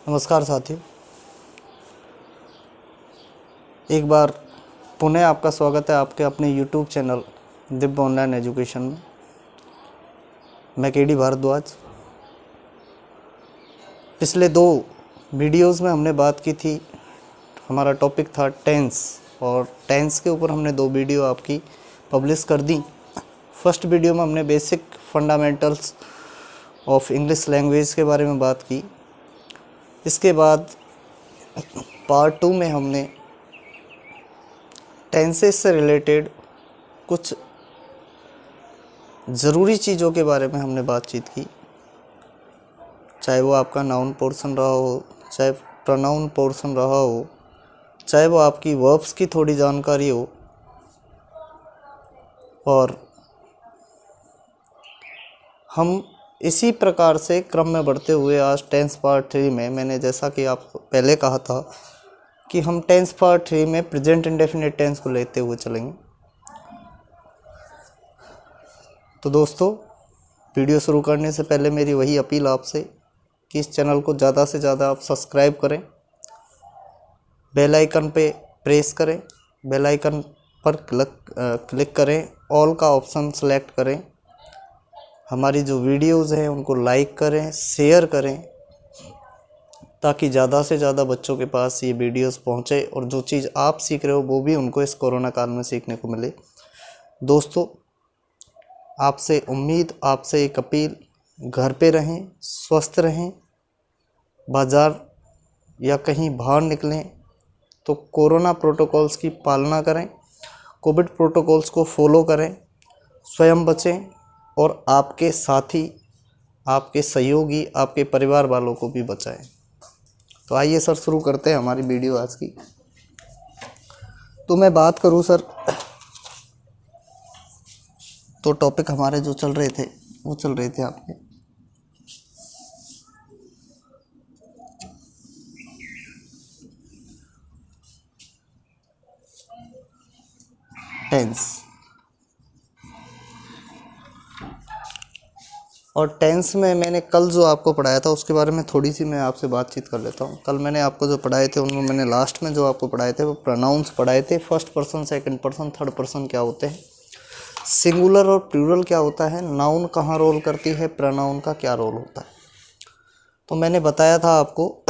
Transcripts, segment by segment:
नमस्कार साथियों, एक बार पुनः आपका स्वागत है आपके अपने YouTube channel Divya online education में। मैं केडी भारद्वाज। पिछले 2 वीडियोस में हमने बात की थी, हमारा टॉपिक था टेंस, और टेंस के ऊपर हमने 2 वीडियो आपकी पब्लिश कर दी। फर्स्ट वीडियो में हमने basic fundamentals of English language के बारे में बात की। इसके बाद पार्ट 2 में हमने टेंसेस से रिलेटेड कुछ ज़रूरी चीज़ों के बारे में हमने बातचीत की, चाहे वो आपका नाउन पोर्शन रहा हो, चाहे प्रोनाउन पोर्शन रहा हो, चाहे वो आपकी वर्ब्स की थोड़ी जानकारी हो। और हम इसी प्रकार से क्रम में बढ़ते हुए आज टेंस पार्ट 3 में, मैंने जैसा कि आपको पहले कहा था कि हम टेंस पार्ट 3 में प्रेजेंट इंडेफिनिट टेंस को लेते हुए चलेंगे। तो दोस्तों, वीडियो शुरू करने से पहले मेरी वही अपील आपसे कि इस चैनल को ज़्यादा से ज़्यादा आप सब्सक्राइब करें, बेल आइकन पे प्रेस करें, बेल आइकन पर क्लिक करें, ऑल का ऑप्शन सेलेक्ट करें, हमारी जो वीडियोस हैं उनको लाइक करें, शेयर करें, ताकि ज़्यादा से ज़्यादा बच्चों के पास ये वीडियोस पहुँचे और जो चीज़ आप सीख रहे हो वो भी उनको इस कोरोना काल में सीखने को मिले। दोस्तों, आपसे उम्मीद, आपसे एक अपील, घर पे रहें, स्वस्थ रहें। बाज़ार या कहीं बाहर निकलें तो कोरोना प्रोटोकॉल्स की पालना करें, कोविड प्रोटोकॉल्स को फॉलो करें, स्वयं बचें और आपके साथी, आपके सहयोगी, आपके परिवार वालों को भी बचाएं। तो आइए सर, शुरू करते हैं हमारी वीडियो आज की। तो मैं बात करूं सर, तो टॉपिक हमारे जो चल रहे थे वो चल रहे थे आपके टेंस। और टेंस में मैंने कल जो आपको पढ़ाया था उसके बारे में थोड़ी सी मैं आपसे बातचीत कर लेता हूँ। कल मैंने आपको जो पढ़ाए थे उनमें मैंने लास्ट में जो आपको पढ़ाए थे वो प्रोनाउंस पढ़ाए थे। First person, second person, third person क्या होते हैं, सिंगुलर और प्लूरल क्या होता है, नाउन कहाँ रोल करती है, प्रोनाउन का क्या रोल होता है। तो मैंने बताया था आपको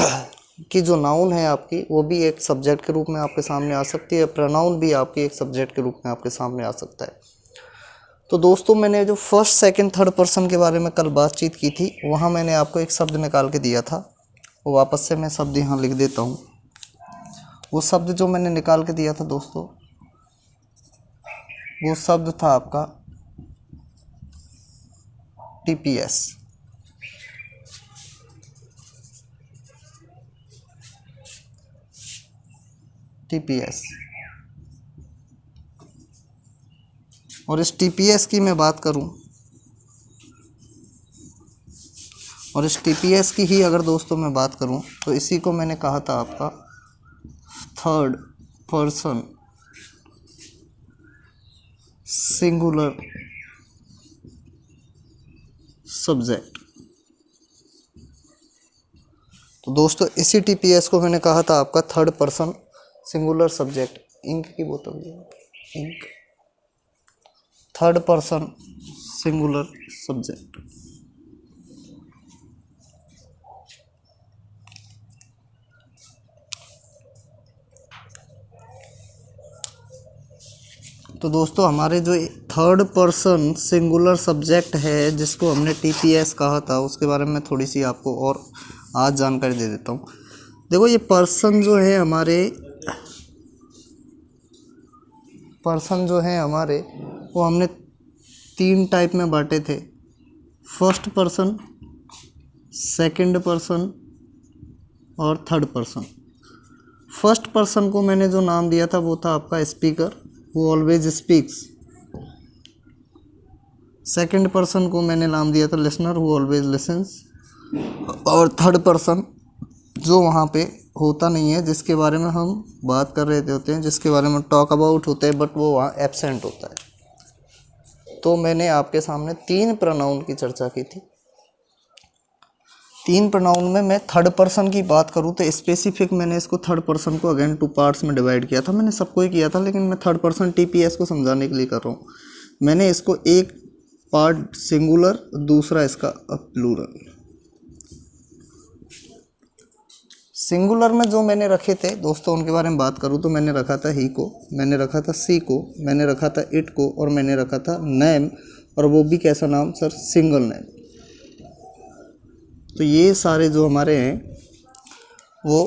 कि जो नाउन है आपकी वो भी एक सब्जेक्ट के रूप में आपके सामने आ सकती है, प्रोनाउन भी आपकी एक सब्जेक्ट के रूप में आपके सामने आ सकता है। तो दोस्तों, मैंने जो फर्स्ट, सेकंड, थर्ड पर्सन के बारे में कल बातचीत की थी, वहाँ मैंने आपको एक शब्द निकाल के दिया था। वो वापस से मैं शब्द यहाँ लिख देता हूँ। वो शब्द जो मैंने निकाल के दिया था दोस्तों, वो शब्द था आपका TPS। TPS। और इस TPS की मैं बात करूं, और इस TPS की ही अगर दोस्तों मैं बात करूं, तो इसी को मैंने कहा था आपका थर्ड पर्सन सिंगुलर सब्जेक्ट। तो दोस्तों, इसी TPS को मैंने कहा था आपका third person singular subject. Ink की बोतल, ink, third person singular subject. तो दोस्तों, हमारे जो थर्ड पर्सन सिंगुलर सब्जेक्ट है जिसको हमने TPS कहा था, उसके बारे में थोड़ी सी आपको और आज जानकारी दे देता हूँ। देखो, ये पर्सन जो है हमारे वो हमने 3 टाइप में बांटे थे। फर्स्ट पर्सन, सेकंड पर्सन और थर्ड पर्सन। फर्स्ट पर्सन को मैंने जो नाम दिया था वो था आपका स्पीकर, वो ऑलवेज स्पीक्स। सेकंड पर्सन को मैंने नाम दिया था लिसनर, वो ऑलवेज लिसन्स। और थर्ड पर्सन जो वहाँ पे होता नहीं है, जिसके बारे में हम बात कर रहे होते हैं, जिसके बारे में टॉक अबाउट होते हैं, बट वो वहाँ एब्सेंट होता है। तो मैंने आपके सामने 3 प्रोनाउन की चर्चा की थी। तीन प्रोनाउन में मैं थर्ड पर्सन की बात करूँ तो स्पेसिफिक मैंने इसको थर्ड पर्सन को अगेन 2 पार्ट्स में डिवाइड किया था, मैंने सबको ही किया था, लेकिन मैं थर्ड पर्सन टीपीएस को समझाने के लिए कर रहा हूँ। मैंने इसको एक पार्ट सिंगुलर, दूसरा इसका प्लूरल। सिंगुलर में जो मैंने रखे थे दोस्तों उनके बारे में बात करूँ तो मैंने रखा था ही को, मैंने रखा था सी को, मैंने रखा था इट को, और मैंने रखा था नेम, और वो भी कैसा नाम सर, सिंगल नेम। तो ये सारे जो हमारे हैं वो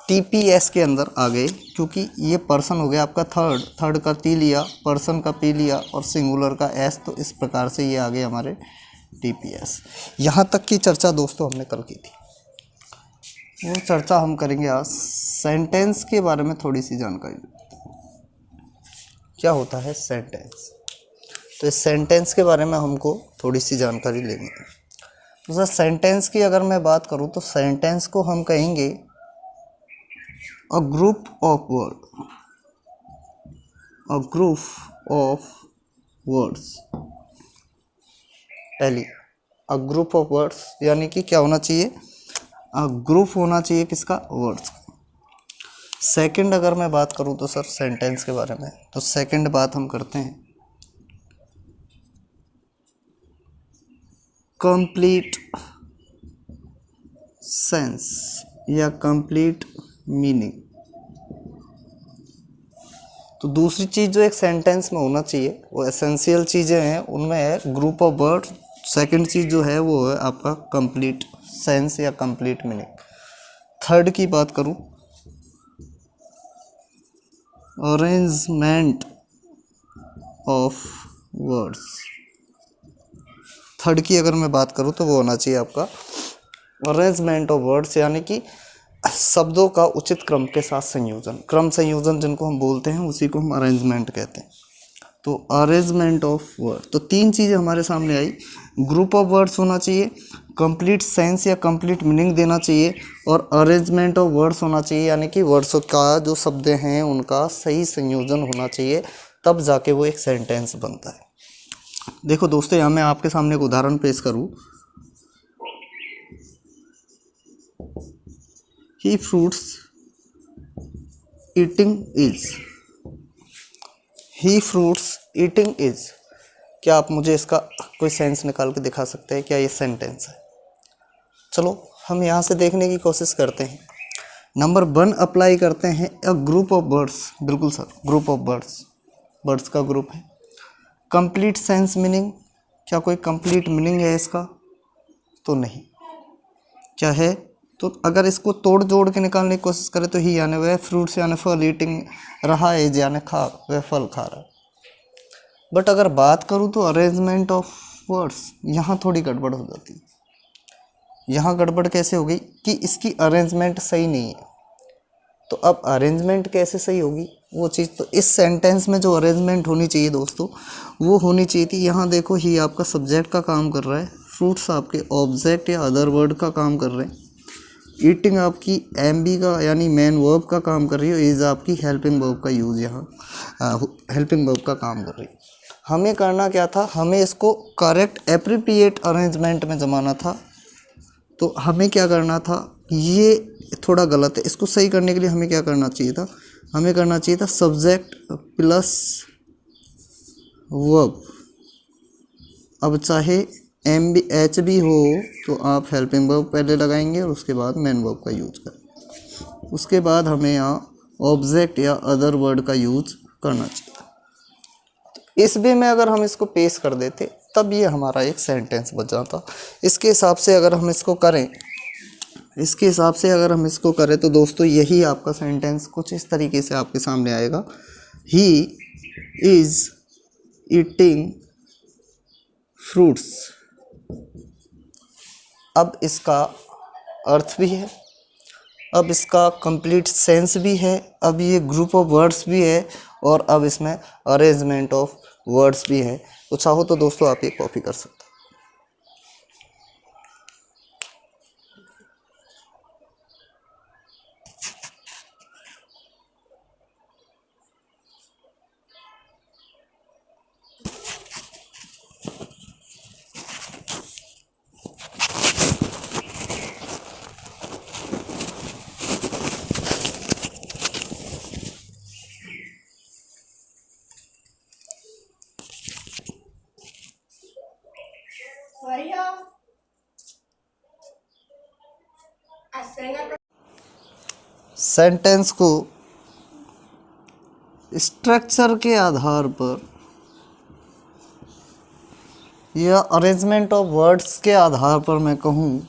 टीपीएस के अंदर आ गए, क्योंकि ये पर्सन हो गया आपका थर्ड का टी लिया, पर्सन का पी लिया और सिंगुलर का एस, तो इस प्रकार से ये आ गए हमारे टीपीएस। यहाँ तक की चर्चा दोस्तों हमने कल की थी। वो चर्चा हम करेंगे आज सेंटेंस के बारे में, थोड़ी सी जानकारी। क्या होता है सेंटेंस, तो इस सेंटेंस के बारे में हमको थोड़ी सी जानकारी लेनी है। तो सर सेंटेंस की अगर मैं बात करूँ तो सेंटेंस को हम कहेंगे a group of word, a group of words. पहली अ ग्रुप ऑफ वर्ड्स यानी कि क्या होना चाहिए, ग्रुप होना चाहिए किसका, वर्ड्स। सेकंड अगर मैं बात करूं तो सर सेंटेंस के बारे में, तो सेकंड बात हम करते हैं कंप्लीट सेंस या कंप्लीट मीनिंग। तो दूसरी चीज़ जो एक सेंटेंस में होना चाहिए वो एसेंशियल चीज़ें हैं, उनमें है ग्रुप ऑफ वर्ड्स, सेकंड चीज़ जो है वो है आपका कंप्लीट सेंस या कंप्लीट मीनिंग। थर्ड की बात करूं अरेंजमेंट ऑफ वर्ड्स। थर्ड की अगर मैं बात करूं तो वो होना चाहिए आपका अरेंजमेंट ऑफ वर्ड्स, यानी कि शब्दों का उचित क्रम के साथ संयोजन, क्रम संयोजन जिनको हम बोलते हैं उसी को हम अरेंजमेंट कहते हैं। तो अरेंजमेंट ऑफ वर्ड, तो तीन चीज़ें हमारे सामने आई, ग्रुप ऑफ वर्ड्स होना चाहिए, कंप्लीट सेंस या कंप्लीट मीनिंग देना चाहिए, और अरेंजमेंट ऑफ वर्ड्स होना चाहिए, यानी कि वर्ड्स का जो शब्द हैं उनका सही संयोजन होना चाहिए, तब जाके वो एक सेंटेंस बनता है। देखो दोस्तों यहाँ मैं आपके सामने एक उदाहरण पेश करूँ, he fruits eating is, he fruits eating is, क्या आप मुझे इसका कोई सेंस निकाल के दिखा सकते हैं, क्या ये सेंटेंस है? चलो हम यहाँ से देखने की कोशिश करते हैं। नंबर 1 अप्लाई करते हैं अ ग्रुप ऑफ बर्ड्स, बिल्कुल sir group of birds, birds का ग्रुप है। कंप्लीट सेंस मीनिंग, क्या कोई कंप्लीट मीनिंग है इसका? तो नहीं। क्या है? तो अगर इसको तोड़ जोड़ के निकालने की कोशिश करें तो ही यानी वह फ्रूट्स यानी फल, ईटिंग रहा है यानी खा, वह फल खा रहा है। बट अगर बात करूँ तो अरेंजमेंट ऑफ वर्ड्स, यहाँ थोड़ी गड़बड़ हो जाती है। यहाँ गड़बड़ कैसे हो गई कि इसकी अरेंजमेंट सही नहीं है। तो अब अरेंजमेंट कैसे सही होगी वो चीज़, तो इस सेंटेंस में जो अरेंजमेंट होनी चाहिए दोस्तों वो होनी चाहिए थी, यहाँ देखो ही आपका सब्जेक्ट का काम कर रहा है, फ्रूट्स आपके ऑब्जेक्ट या अदर वर्ड का काम कर रहे हैं, ईटिंग आपकी एमबी का यानी मेन वर्ब का काम कर रही है, इज आपकी हेल्पिंग वर्ब का यूज़ यहाँ हेल्पिंग वर्ब का काम कर रही है। हमें करना क्या था, हमें इसको करेक्ट एप्रोप्रिएट अरेंजमेंट में जमाना था। तो हमें क्या करना था, ये थोड़ा गलत है, इसको सही करने के लिए हमें क्या करना चाहिए था, हमें करना चाहिए था सब्जेक्ट प्लस वर्ब। अब चाहे एम बी एच बी हो तो आप हेल्पिंग वर्ब पहले लगाएंगे और उसके बाद मेन वर्ब का यूज करें, उसके बाद हमें यहाँ ऑब्जेक्ट या अदर वर्ड का यूज करना चाहिए। इस वे में अगर हम इसको पेश कर देते तब ये हमारा एक सेंटेंस बच जाता। इसके हिसाब से अगर हम इसको करें, इसके हिसाब से अगर हम इसको करें तो दोस्तों यही आपका सेंटेंस कुछ इस तरीके से आपके सामने आएगा, ही इज़ ईटिंग फ्रूट्स। अब इसका अर्थ भी है, अब इसका कंप्लीट सेंस भी है, अब ये ग्रुप ऑफ वर्ड्स भी है, और अब इसमें अरेंजमेंट ऑफ वर्ड्स भी है। तो चाहो तो दोस्तों आप ये कॉपी कर सकते हैं। सेंटेंस को स्ट्रक्चर के आधार पर या अरेंजमेंट ऑफ वर्ड्स के आधार पर मैं कहूँ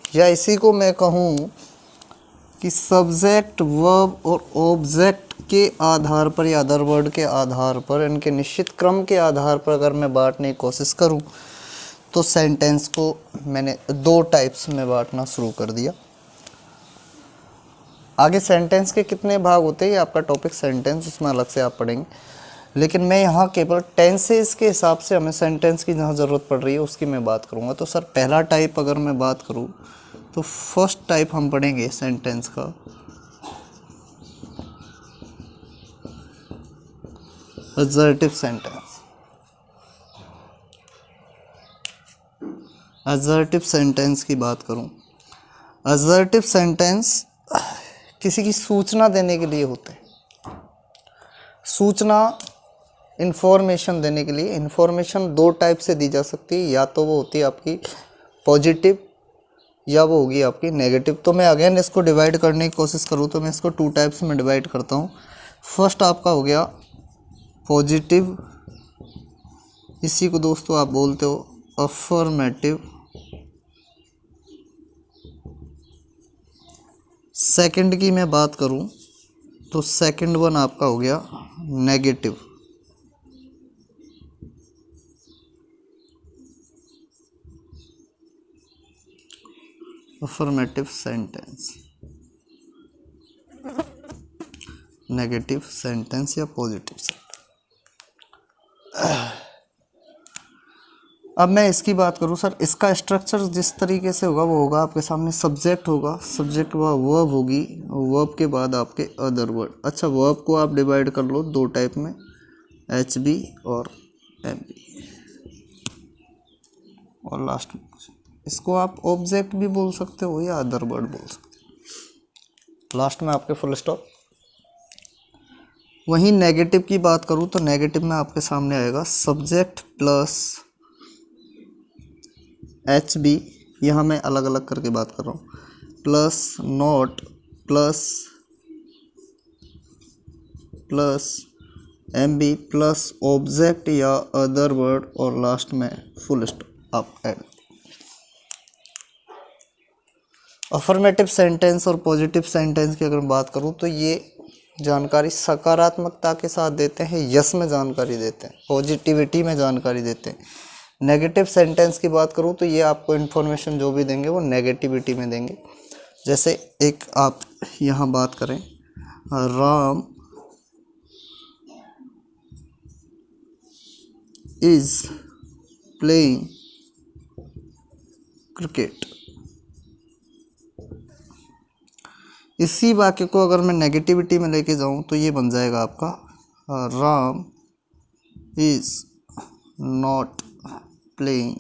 या इसी को मैं कहूँ कि सब्जेक्ट वर्ब और ऑब्जेक्ट के आधार पर या अदर वर्ड के आधार पर इनके निश्चित क्रम के आधार पर अगर मैं बांटने की कोशिश करूँ तो सेंटेंस को मैंने दो टाइप्स में बांटना शुरू कर दिया। आगे सेंटेंस के कितने भाग होते हैं ये आपका टॉपिक सेंटेंस, उसमें अलग से आप पढ़ेंगे, लेकिन मैं यहाँ केवल टेंसेस के हिसाब से हमें सेंटेंस की जहाँ ज़रूरत पड़ रही है उसकी मैं बात करूँगा। तो सर पहला टाइप अगर मैं बात करूँ तो फर्स्ट टाइप हम पढ़ेंगे सेंटेंस का असर्टिव सेंटेंस। असर्टिव सेंटेंस की बात करूं, असर्टिव सेंटेंस किसी की सूचना देने के लिए होते हैं। सूचना इंफॉर्मेशन देने के लिए, इंफॉर्मेशन दो टाइप से दी जा सकती है, या तो वो होती है आपकी पॉजिटिव या वो होगी आपकी नेगेटिव। तो मैं अगेन इसको डिवाइड करने की कोशिश करूँ तो मैं इसको टू टाइप्स में डिवाइड करता हूँ। फर्स्ट आपका हो गया पॉजिटिव, इसी को दोस्तों आप बोलते हो अफर्मेटिव। सेकंड की मैं बात करूं तो सेकंड वन आपका हो गया negative. Affirmative sentence, negative sentence या पॉजिटिव सेंटेंस। अब मैं इसकी बात करूं सर, इसका स्ट्रक्चर जिस तरीके से होगा वो होगा आपके सामने सब्जेक्ट होगा, सब्जेक्ट हुआ वर्ब होगी, वर्ब के बाद आपके अदर वर्ड। अच्छा, वर्ब को आप डिवाइड कर लो दो टाइप में, HB और MB, और लास्ट में इसको आप ऑब्जेक्ट भी बोल सकते हो या अदर वर्ड बोल सकते हो, लास्ट में आपके फुल स्टॉप। वहीं नेगेटिव की बात करूं तो नेगेटिव में आपके सामने आएगा सब्जेक्ट प्लस HB, यहाँ मैं अलग अलग करके बात कर रहा हूँ, plus not plus MB plus object या अदर वर्ड, और लास्ट में फुल स्टॉप आप ऐड। अफर्मेटिव सेंटेंस और पॉजिटिव सेंटेंस की अगर मैं बात करूँ तो ये जानकारी सकारात्मकता के साथ देते हैं, यस में जानकारी देते हैं, पॉजिटिविटी में जानकारी देते हैं। नेगेटिव सेंटेंस की बात करूँ तो ये आपको इन्फॉर्मेशन जो भी देंगे वो नेगेटिविटी में देंगे। जैसे एक आप यहाँ बात करें, राम इज प्लेइंग क्रिकेट। इसी वाक्य को अगर मैं नेगेटिविटी में लेके जाऊं तो ये बन जाएगा आपका Ram is not playing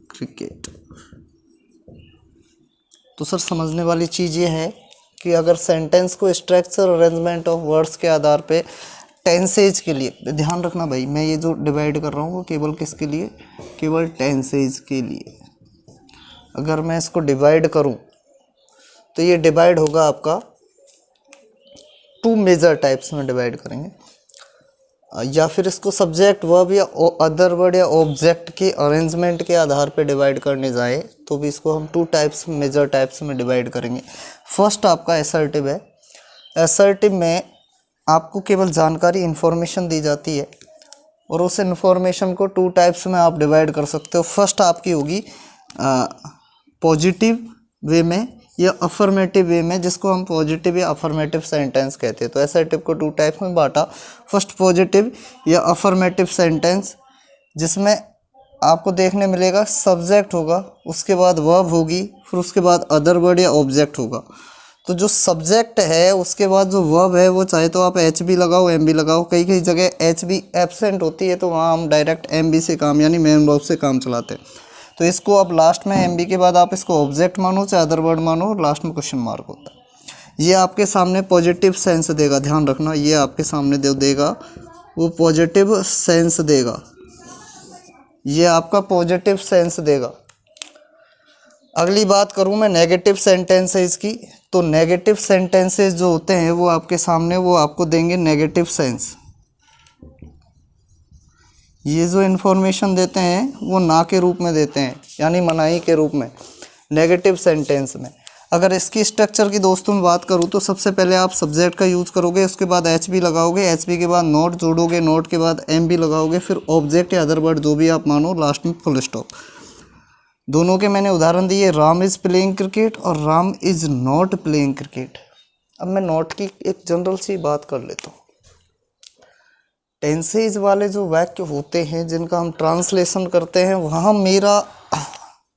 cricket. तो सर समझने वाली चीज़ ये है कि अगर सेंटेंस को स्ट्रक्चर अरेंजमेंट ऑफ वर्ड्स के आधार पे टेंसेज के लिए, ध्यान रखना भाई, मैं ये जो डिवाइड कर रहा हूँ वो केवल किसके लिए, केवल टेंसेज के लिए। अगर मैं इसको डिवाइड करूँ तो ये डिवाइड होगा आपका टू मेजर टाइप्स में डिवाइड करेंगे, या फिर इसको सब्जेक्ट वर्ब या अदर वर्ड या ऑब्जेक्ट के अरेंजमेंट के आधार पे डिवाइड करने जाए तो भी इसको हम टू टाइप्स मेजर टाइप्स में डिवाइड करेंगे। फर्स्ट आपका असर्टिव है। असर्टिव में आपको केवल जानकारी इन्फॉर्मेशन दी जाती है और उस इन्फॉर्मेशन को टू टाइप्स में आप डिवाइड कर सकते हो। फर्स्ट आपकी होगी पॉजिटिव वे में या अफर्मेटिव वे में, जिसको हम पॉजिटिव या अफर्मेटिव सेंटेंस कहते हैं। तो असर्टिव को टू टाइप में बांटा, फर्स्ट पॉजिटिव या अफर्मेटिव सेंटेंस, जिसमें आपको देखने मिलेगा सब्जेक्ट होगा, उसके बाद वर्ब होगी, फिर उसके बाद अदर वर्ड या ऑब्जेक्ट होगा। तो जो सब्जेक्ट है उसके बाद जो वर्ब है वो चाहे तो आप HB लगाओ, MB लगाओ, कई कई जगह HB एब्सेंट होती है तो वहाँ हम डायरेक्ट MB से काम यानी मेन वर्ब से काम चलाते हैं। तो इसको अब लास्ट में MB के बाद आप इसको ऑब्जेक्ट मानो चाहे अदर वर्ड मानो, लास्ट में क्वेश्चन मार्क होता है। ये आपके सामने पॉजिटिव सेंस देगा, ध्यान रखना, ये आपके सामने देगा, वो पॉजिटिव सेंस देगा, ये आपका पॉजिटिव सेंस देगा। अगली बात करूं मैं नेगेटिव सेंटेंसेस की, तो नेगेटिव सेंटेंसेस जो होते हैं वो आपके सामने वो आपको देंगे नेगेटिव सेंस। ये जो इन्फॉर्मेशन देते हैं वो ना के रूप में देते हैं, यानी मनाही के रूप में नेगेटिव सेंटेंस में। अगर इसकी स्ट्रक्चर की दोस्तों में बात करूँ तो सबसे पहले आप सब्जेक्ट का यूज़ करोगे, उसके बाद एच बी लगाओगे, एच बी के बाद नोट जोड़ोगे, नोट के बाद एम बी लगाओगे, फिर ऑब्जेक्ट या अदर वर्ड जो भी आप मानो, लास्ट में फुल स्टॉप। दोनों के मैंने उदाहरण दिए, राम इज़ प्लेइंग क्रिकेट और Ram is not playing cricket. अब मैं नॉट की एक जनरल सी बात कर लेता हूँ। टेंसेज वाले जो वाक्य होते हैं जिनका हम ट्रांसलेशन करते हैं, वहाँ मेरा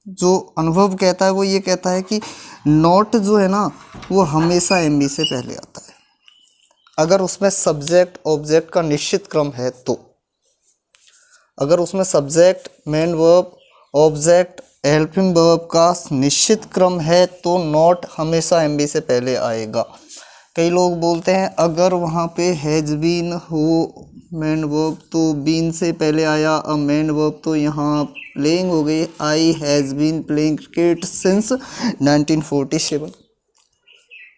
जो अनुभव कहता है वो ये कहता है कि नॉट जो है ना वो हमेशा एम बी से पहले आता है, अगर उसमें सब्जेक्ट ऑब्जेक्ट का निश्चित क्रम है तो। अगर उसमें subject, main verb, object, helping verb का निश्चित क्रम है तो नॉट हमेशा एम बी से पहले आएगा। कई लोग बोलते हैं अगर वहाँ पे हैज बीन हो मेन वर्ब तो बीन से पहले आया, अब मेन वर्ब तो यहाँ प्लेइंग हो गई, I has been playing cricket since 1947।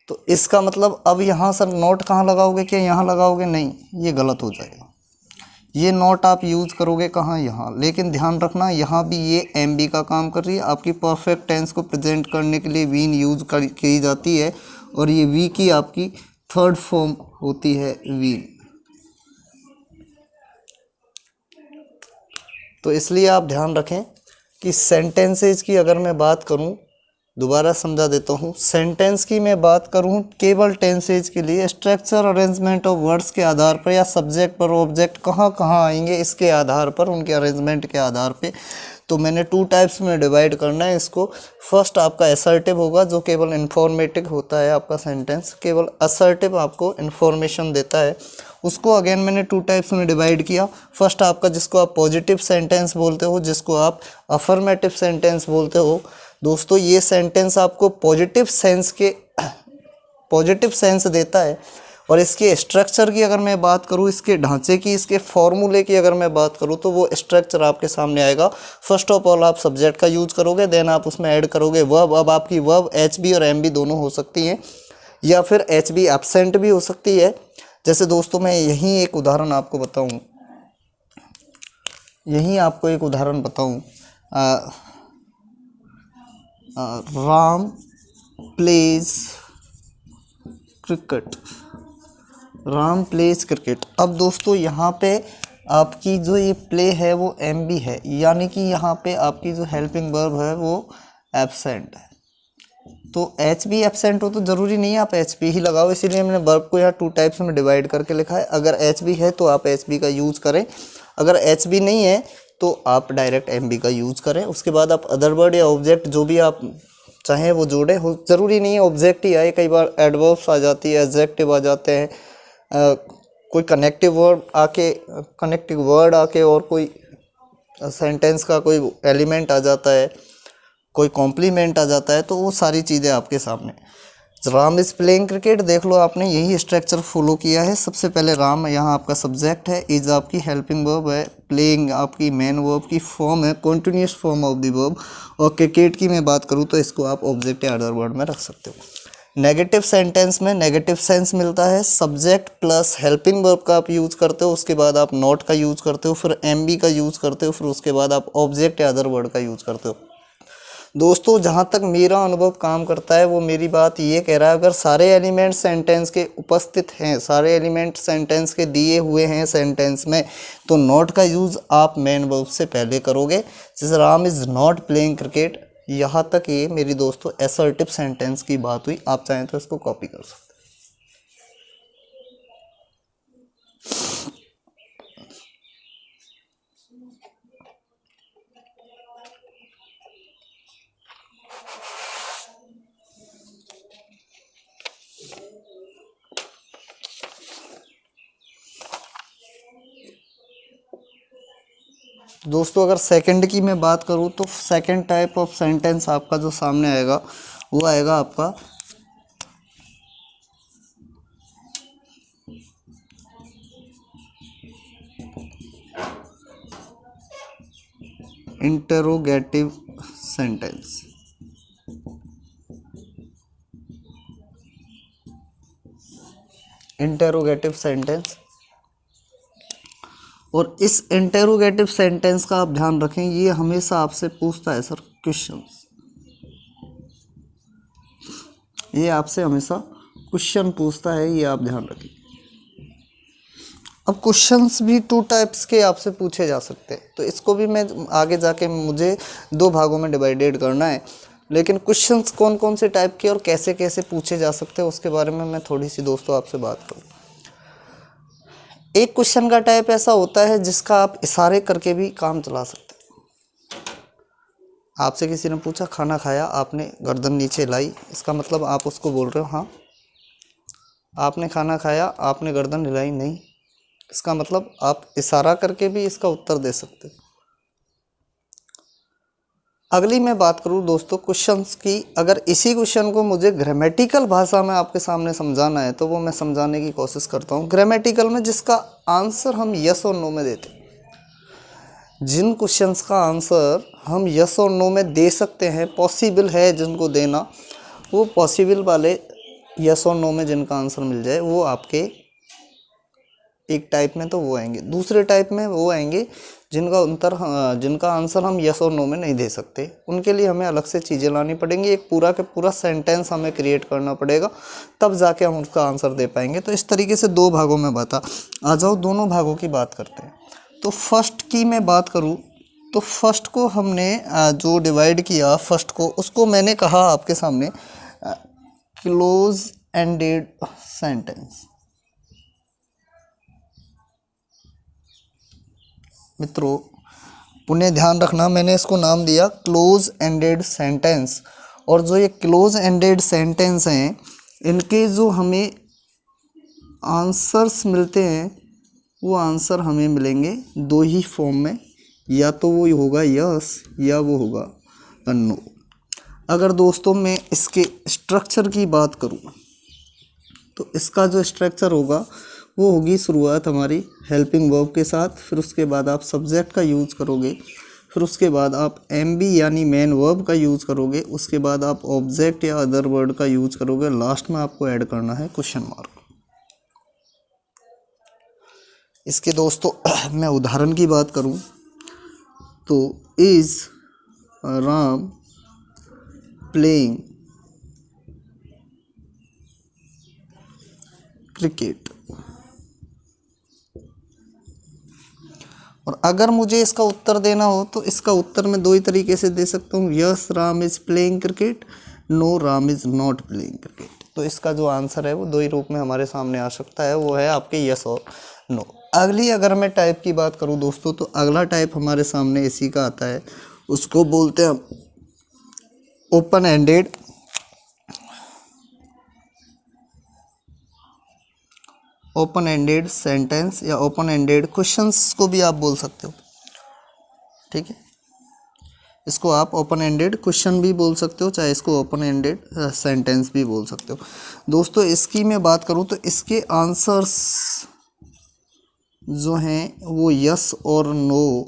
तो इसका मतलब अब यहाँ सर नोट कहाँ लगाओगे, क्या यहाँ लगाओगे? नहीं, ये गलत हो जाएगा। ये नोट आप यूज़ करोगे कहाँ? यहाँ। लेकिन ध्यान रखना यहाँ भी ये एम बी का काम कर रही है। आपकी परफेक्ट टेंस को प्रेजेंट करने के लिए वीन यूज की जाती है और ये वी की आपकी थर्ड फॉर्म होती है वीन। तो इसलिए आप ध्यान रखें कि सेंटेंसेज की अगर मैं बात करूं, दोबारा समझा देता हूं, सेंटेंस की मैं बात करूं केवल टेंसेज के लिए, स्ट्रक्चर अरेंजमेंट ऑफ वर्ड्स के आधार पर या सब्जेक्ट पर ऑब्जेक्ट कहाँ कहाँ आएंगे इसके आधार पर, उनके अरेंजमेंट के आधार पे, तो मैंने 2 टाइप्स में डिवाइड करना है इसको। फर्स्ट आपका असर्टिव होगा जो केवल इन्फॉर्मेटिव होता है, आपका सेंटेंस केवल असर्टिव आपको इन्फॉर्मेशन देता है। उसको अगेन मैंने 2 टाइप्स में डिवाइड किया। फर्स्ट आपका जिसको आप पॉजिटिव सेंटेंस बोलते हो, जिसको आप अफर्मेटिव सेंटेंस बोलते हो। दोस्तों ये सेंटेंस आपको पॉजिटिव सेंस देता है। और इसके स्ट्रक्चर की अगर मैं बात करूँ, इसके ढांचे की, इसके फॉर्मूले की अगर मैं बात करूँ तो वो स्ट्रक्चर आपके सामने आएगा। फर्स्ट ऑफ ऑल आप सब्जेक्ट का यूज करोगे, देन आप उसमें ऐड करोगे वर्ब। अब आपकी वर्ब एच बी और एम बी दोनों हो सकती हैं, या फिर एच बी एब्सेंट भी हो सकती है। जैसे दोस्तों मैं यहीं एक उदाहरण आपको बताऊं, Ram pledge cricket, Ram pledge cricket. अब दोस्तों यहाँ पे आपकी जो ये प्ले है वो एम बी है, यानी कि यहाँ पे आपकी जो हेल्पिंग वर्ब है वो एब्सेंट है। तो एच बी एब्सेंट हो तो ज़रूरी नहीं है आप एच बी ही लगाओ, इसीलिए मैंने वर्ब को यहाँ 2 टाइप्स में डिवाइड करके लिखा है। अगर एच बी है तो आप एच बी का यूज़ करें, अगर एच बी नहीं है तो आप डायरेक्ट एम बी का यूज़ करें। उसके बाद आप अदर वर्ड या ऑब्जेक्ट जो भी आप चाहें वो जोड़ें, हो ज़रूरी नहीं है ऑब्जेक्ट ही आए, कई बार एडवर्ब्स आ जाती है, एडजेक्टिव आ जाते हैं, कोई कनेक्टिव वर्ड आके और कोई सेंटेंस का कोई एलिमेंट आ जाता है, कोई कॉम्प्लीमेंट आ जाता है, तो वो सारी चीज़ें आपके सामने। राम इज़ प्लेइंग क्रिकेट, देख लो आपने यही स्ट्रक्चर फॉलो किया है। सबसे पहले राम यहाँ आपका सब्जेक्ट है, इज़ आपकी हेल्पिंग वर्ब है, प्लेइंग आपकी मेन वर्ब की फॉर्म है, continuous form of the verb, और क्रिकेट की मैं बात करूँ तो इसको आप ऑब्जेक्ट या अदर वर्ड में रख सकते हो। नेगेटिव सेंटेंस में नेगेटिव सेंस मिलता है, सब्जेक्ट प्लस हेल्पिंग वर्ब का आप यूज़ करते हो, उसके बाद आप नॉट का यूज़ करते हो, फिर एम बी का यूज़ करते हो, फिर उसके बाद आप ऑब्जेक्ट या अदर वर्ड का यूज़ करते हो। दोस्तों जहाँ तक मेरा अनुभव काम करता है वो मेरी बात ये कह रहा है, अगर सारे एलिमेंट सेंटेंस के उपस्थित हैं, सारे एलिमेंट सेंटेंस के दिए हुए हैं सेंटेंस में, तो नॉट का यूज़ आप मेन वर्ब से पहले करोगे। जैसे Ram is not playing cricket, यहाँ तक ये मेरी दोस्तों असर्टिव सेंटेंस की बात हुई। आप चाहें तो इसको कॉपी कर सकते हैं। दोस्तों अगर सेकंड की मैं बात करूँ तो सेकंड टाइप ऑफ सेंटेंस आपका जो सामने आएगा वो आएगा आपका इंटेरोगेटिव सेंटेंस। इंटेरोगेटिव सेंटेंस, और इस इंटेरोगेटिव सेंटेंस का आप ध्यान रखें, ये हमेशा आपसे पूछता है सर क्वेश्चंस, ये आपसे हमेशा क्वेश्चन पूछता है, ये आप ध्यान रखें। अब क्वेश्चंस भी 2 टाइप्स के आपसे पूछे जा सकते हैं, तो इसको भी मैं आगे जाके मुझे 2 भागों में डिवाइडेड करना है, लेकिन क्वेश्चंस कौन कौन से टाइप के और कैसे कैसे पूछे जा सकते हैं उसके बारे में मैं थोड़ी सी दोस्तों आपसे बात करूँ। एक क्वेश्चन का टाइप ऐसा होता है जिसका आप इशारे करके भी काम चला सकते हैं। आपसे किसी ने पूछा खाना खाया, आपने गर्दन नीचे लाई, इसका मतलब आप उसको बोल रहे हो हाँ। आपने खाना खाया, आपने गर्दन हिलाई नहीं, इसका मतलब आप इशारा करके भी इसका उत्तर दे सकते हो। अगली मैं बात करूँ दोस्तों क्वेश्चंस की, अगर इसी क्वेश्चन को मुझे ग्रामेटिकल भाषा में आपके सामने समझाना है तो वो मैं समझाने की कोशिश करता हूँ। ग्रामेटिकल में जिसका आंसर हम यस और नो में देते हैं, जिन क्वेश्चंस का आंसर हम यस और नो में दे सकते हैं, पॉसिबल है जिनको देना, वो पॉसिबल वाले यस और नो में जिनका आंसर मिल जाए वो आपके एक टाइप में तो वो आएंगे। दूसरे टाइप में वो आएंगे जिनका आंसर हम यस और नो में नहीं दे सकते, उनके लिए हमें अलग से चीज़ें लानी पड़ेंगी, एक पूरा का पूरा सेंटेंस हमें क्रिएट करना पड़ेगा, तब जाके हम उसका आंसर दे पाएंगे। तो इस तरीके से 2 भागों में आ जाओ, दोनों भागों की बात करते हैं। तो फर्स्ट की मैं बात करूँ तो फर्स्ट को हमने जो डिवाइड किया, फर्स्ट को उसको मैंने कहा आपके सामने क्लोज एंडेड सेंटेंस। मित्रों पुनः ध्यान रखना, मैंने इसको नाम दिया क्लोज एंडेड सेंटेंस, और जो ये क्लोज एंडेड सेंटेंस हैं इनके जो हमें आंसर्स मिलते हैं वो आंसर हमें मिलेंगे 2 ही फॉर्म में, या तो वो होगा यस या वो होगा नो। अगर दोस्तों मैं इसके स्ट्रक्चर की बात करूँ तो इसका जो स्ट्रक्चर होगा वो होगी शुरुआत हमारी हेल्पिंग वर्ब के साथ, फिर उसके बाद आप सब्जेक्ट का यूज़ करोगे, फिर उसके बाद आप एमबी यानी मेन वर्ब का यूज़ करोगे, उसके बाद आप ऑब्जेक्ट या अदर वर्ड का यूज़ करोगे, लास्ट में आपको ऐड करना है क्वेश्चन मार्क। इसके दोस्तों मैं उदाहरण की बात करूं तो इज़ राम प्लेइंग क्रिकेट। और अगर मुझे इसका उत्तर देना हो तो इसका उत्तर मैं 2 ही तरीके से दे सकता हूँ, yes Ram is playing cricket, no Ram is not playing cricket. तो इसका जो आंसर है वो 2 ही रूप में हमारे सामने आ सकता है, वो है आपके यस और नो। अगली अगर मैं टाइप की बात करूँ दोस्तों तो अगला टाइप हमारे सामने इसी का आता है, उसको बोलते हैं ओपन एंडेड सेंटेंस या ओपन एंडेड क्वेश्चंस को भी आप बोल सकते हो। ठीक है, इसको आप ओपन एंडेड क्वेश्चन भी बोल सकते हो, चाहे इसको ओपन एंडेड सेंटेंस भी बोल सकते हो। दोस्तों इसकी मैं बात करूं तो इसके आंसर्स जो हैं वो यस और नो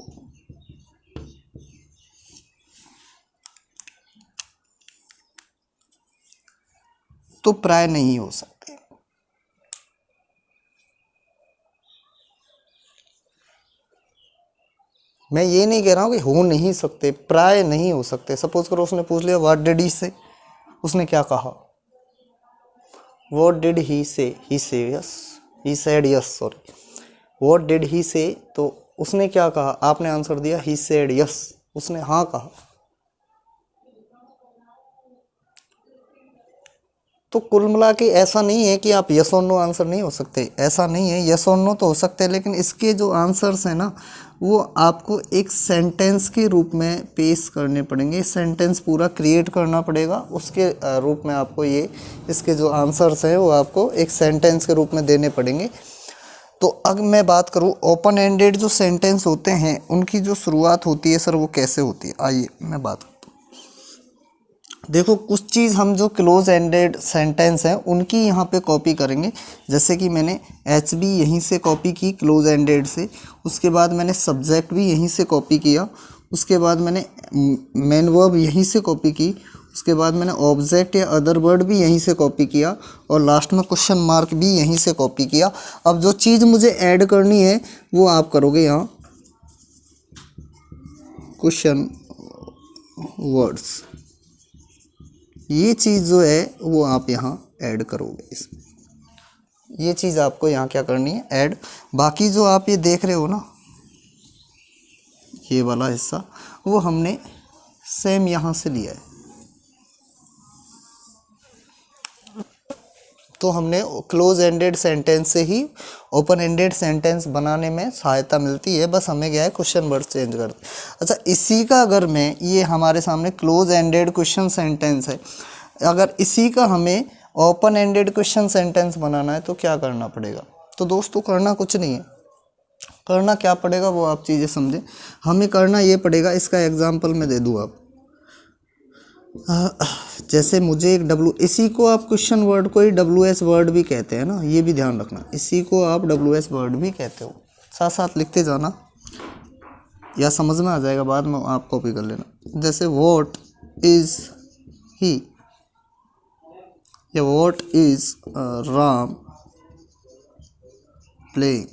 तो प्राय नहीं हो सकते। मैं ये नहीं कह रहा हूँ कि हो नहीं सकते, प्राय नहीं हो सकते। सपोज करो उसने पूछ लिया व्हाट डिड ही से, उसने क्या कहा, व्हाट डिड ही से, ही से yes, he said yes, sorry, what did he से, तो उसने क्या कहा, आपने आंसर दिया ही सेड यस, उसने हाँ कहा। तो कुल मिला के ऐसा नहीं है कि आप यस और नो आंसर नहीं हो सकते, ऐसा नहीं है, यस और नो तो हो सकते हैं, लेकिन इसके जो आंसर्स हैं ना वो आपको एक सेंटेंस के रूप में पेश करने पड़ेंगे, सेंटेंस पूरा क्रिएट करना पड़ेगा, उसके रूप में आपको ये इसके जो आंसर्स हैं वो आपको एक सेंटेंस के रूप में देने पड़ेंगे। तो अगर मैं बात करूँ ओपन एंडेड जो सेंटेंस होते हैं उनकी जो शुरुआत होती है सर वो कैसे होती है, आइए मैं बात करता हूँ। देखो कुछ चीज़ हम जो क्लोज एंडेड सेंटेंस हैं उनकी यहाँ पे कॉपी करेंगे। जैसे कि मैंने एच बी यहीं से कॉपी की क्लोज एंडेड से, उसके बाद मैंने सब्जेक्ट भी यहीं से कॉपी किया, उसके बाद मैंने मेन वर्ब यहीं से कॉपी की, उसके बाद मैंने ऑब्जेक्ट या अदर वर्ड भी यहीं से कॉपी किया, और लास्ट में क्वेश्चन मार्क भी यहीं से कॉपी किया। अब जो चीज़ मुझे ऐड करनी है वो आप करोगे यहाँ क्वेश्चन वर्ड्स, ये चीज़ जो है वो आप यहाँ ऐड करोगे इसमें। ये चीज़ आपको यहाँ क्या करनी है, ऐड। बाकी जो आप ये देख रहे हो ना, ये वाला हिस्सा वो हमने सेम यहाँ से लिया है। तो हमने क्लोज एंडेड सेंटेंस से ही ओपन एंडेड सेंटेंस बनाने में सहायता मिलती है। बस हमें क्या है, क्वेश्चन वर्ड चेंज कर दे। अच्छा, इसी का अगर मैं, ये हमारे सामने क्लोज एंडेड क्वेश्चन सेंटेंस है, अगर इसी का हमें ओपन एंडेड क्वेश्चन सेंटेंस बनाना है तो क्या करना पड़ेगा? तो दोस्तों करना कुछ नहीं है, करना क्या पड़ेगा वो आप चीज़ें समझें। हमें करना ये पड़ेगा, इसका एग्जाम्पल मैं दे दूँ आप। जैसे मुझे एक इसी को आप क्वेश्चन वर्ड को ही WS वर्ड भी कहते हैं ना, ये भी ध्यान रखना, इसी को आप WS वर्ड भी कहते हो। साथ साथ लिखते जाना या समझ में आ जाएगा, बाद में आप कॉपी कर लेना। जैसे व्हाट इज ही या what is Ram playing.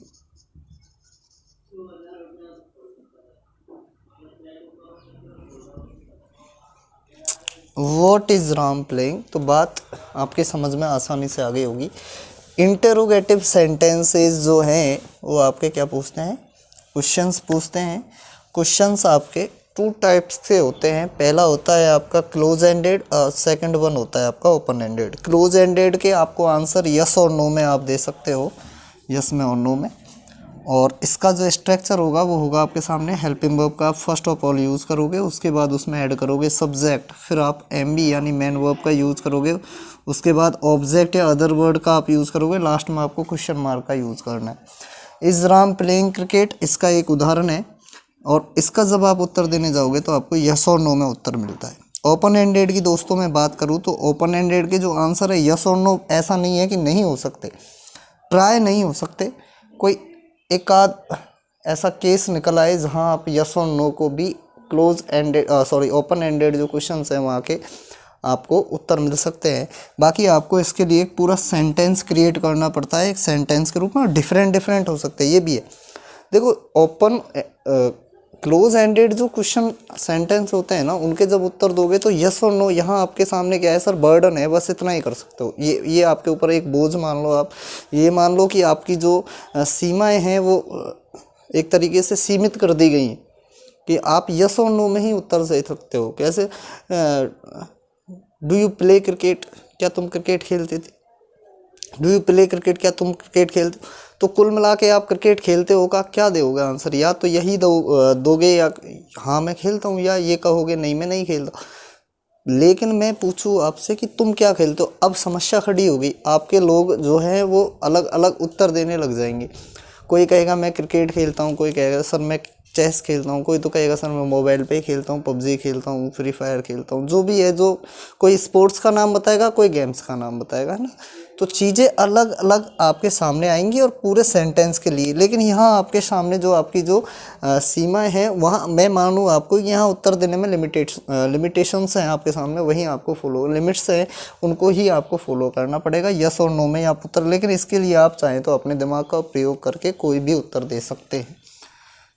What is Ram playing, तो बात आपके समझ में आसानी से आ गई होगी। इंटरोगेटिव सेंटेंसेस जो हैं वो आपके क्या पूछते हैं, क्वेश्चंस पूछते हैं। क्वेश्चंस आपके टू टाइप्स से होते हैं। पहला होता है आपका क्लोज एंडेड, सेकंड वन होता है आपका ओपन एंडेड। क्लोज एंडेड के आपको आंसर यस और नो में आप दे सकते हो, यस में और नो में। और इसका जो स्ट्रक्चर होगा वो होगा आपके सामने, हेल्पिंग वर्ब का आप फर्स्ट ऑफ ऑल यूज़ करोगे, उसके बाद उसमें ऐड करोगे सब्जेक्ट, फिर आप एमबी यानी मेन वर्ब का यूज़ करोगे, उसके बाद ऑब्जेक्ट या अदर वर्ड का आप यूज़ करोगे, लास्ट में आपको क्वेश्चन मार्क का यूज़ करना है। इज राम प्लेइंग क्रिकेट इसका एक उदाहरण है, और इसका जब आप उत्तर देने जाओगे तो आपको यस और नो में उत्तर मिलता है। ओपन एंडेड की दोस्तों मैं बात करूँ तो ओपन एंडेड के जो आंसर है यस और नो, ऐसा नहीं है कि नहीं हो सकते, ट्राई नहीं हो सकते, कोई एक आध ऐसा केस निकल आए जहां आप यस और नो को भी क्लोज एंडेड ओपन एंडेड जो क्वेश्चंस हैं वहाँ के आपको उत्तर मिल सकते हैं। बाकी आपको इसके लिए एक पूरा सेंटेंस क्रिएट करना पड़ता है, एक सेंटेंस के रूप में, डिफरेंट हो सकते हैं, ये भी है। देखो ओपन क्लोज एंडेड जो क्वेश्चन सेंटेंस होते हैं ना, उनके जब उत्तर दोगे तो यस और नो, यहाँ आपके सामने क्या है सर, बर्डन है, बस इतना ही कर सकते हो। ये आपके ऊपर एक बोझ मान लो, आप ये मान लो कि आपकी जो सीमाएं हैं वो एक तरीके से सीमित कर दी गई हैं कि आप यस और नो में ही उत्तर दे सकते हो। कैसे, डू यू प्ले क्रिकेट, क्या तुम क्रिकेट खेलते थे? डू यू प्ले क्रिकेट, क्या तुम क्रिकेट खेलते? तो कुल मिला के आप क्रिकेट खेलते हो का क्या दोगे आंसर, या तो यही दोगे या हाँ मैं खेलता हूँ, या ये कहोगे नहीं मैं नहीं खेलता। लेकिन मैं पूछूँ आपसे कि तुम क्या खेलते हो, अब समस्या खड़ी होगी, आपके लोग जो हैं वो अलग अलग उत्तर देने लग जाएंगे। कोई कहेगा मैं क्रिकेट खेलता हूँ, कोई कहेगा सर मैं चेस खेलता हूँ, कोई तो कहेगा सर मैं मोबाइल पे ही खेलता हूँ, पबजी खेलता हूँ, फ्री फायर खेलता हूँ, जो भी है, जो कोई स्पोर्ट्स का नाम बताएगा, कोई गेम्स का नाम बताएगा, है ना। तो चीज़ें अलग अलग आपके सामने आएंगी और पूरे सेंटेंस के लिए। लेकिन यहाँ आपके सामने जो आपकी जो सीमाएं हैं, वहाँ मैं मानूँ आपको यहाँ उत्तर देने में लिमिटेशंस हैं आपके सामने, वहीं आपको फॉलो, लिमिट्स हैं उनको ही आपको फॉलो करना पड़ेगा, यस और नो में आप उत्तर। लेकिन इसके लिए आप चाहें तो अपने दिमाग का प्रयोग करके कोई भी उत्तर दे सकते हैं।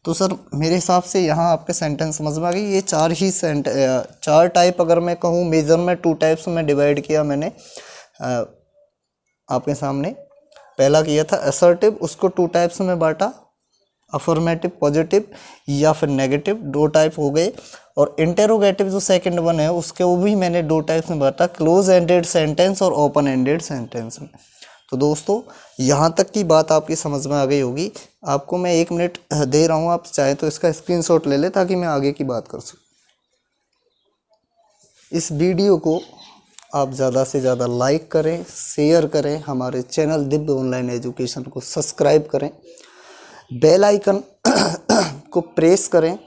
तो सर मेरे हिसाब से यहाँ आपके सेंटेंस समझ में आ गई। ये चार टाइप, अगर मैं कहूँ मेजर में 2 टाइप्स में डिवाइड किया मैंने आपके सामने। पहला किया था असर्टिव, उसको 2 टाइप्स में बांटा, अफर्मेटिव पॉजिटिव या फिर नेगेटिव, 2 टाइप हो गए। और इंटेरोगेटिव जो सेकंड वन है उसके वो भी मैंने 2 टाइप्स में बांटा, क्लोज एंडेड सेंटेंस और ओपन एंडेड सेंटेंस में। तो दोस्तों यहाँ तक की बात आपकी समझ में आ गई होगी। आपको मैं 1 मिनट दे रहा हूँ, आप चाहे तो इसका स्क्रीनशॉट ले ले ताकि मैं आगे की बात कर सकूँ। इस वीडियो को आप ज़्यादा से ज़्यादा लाइक करें, शेयर करें, हमारे चैनल दिव्य ऑनलाइन एजुकेशन को सब्सक्राइब करें, बेल आइकन को प्रेस करें।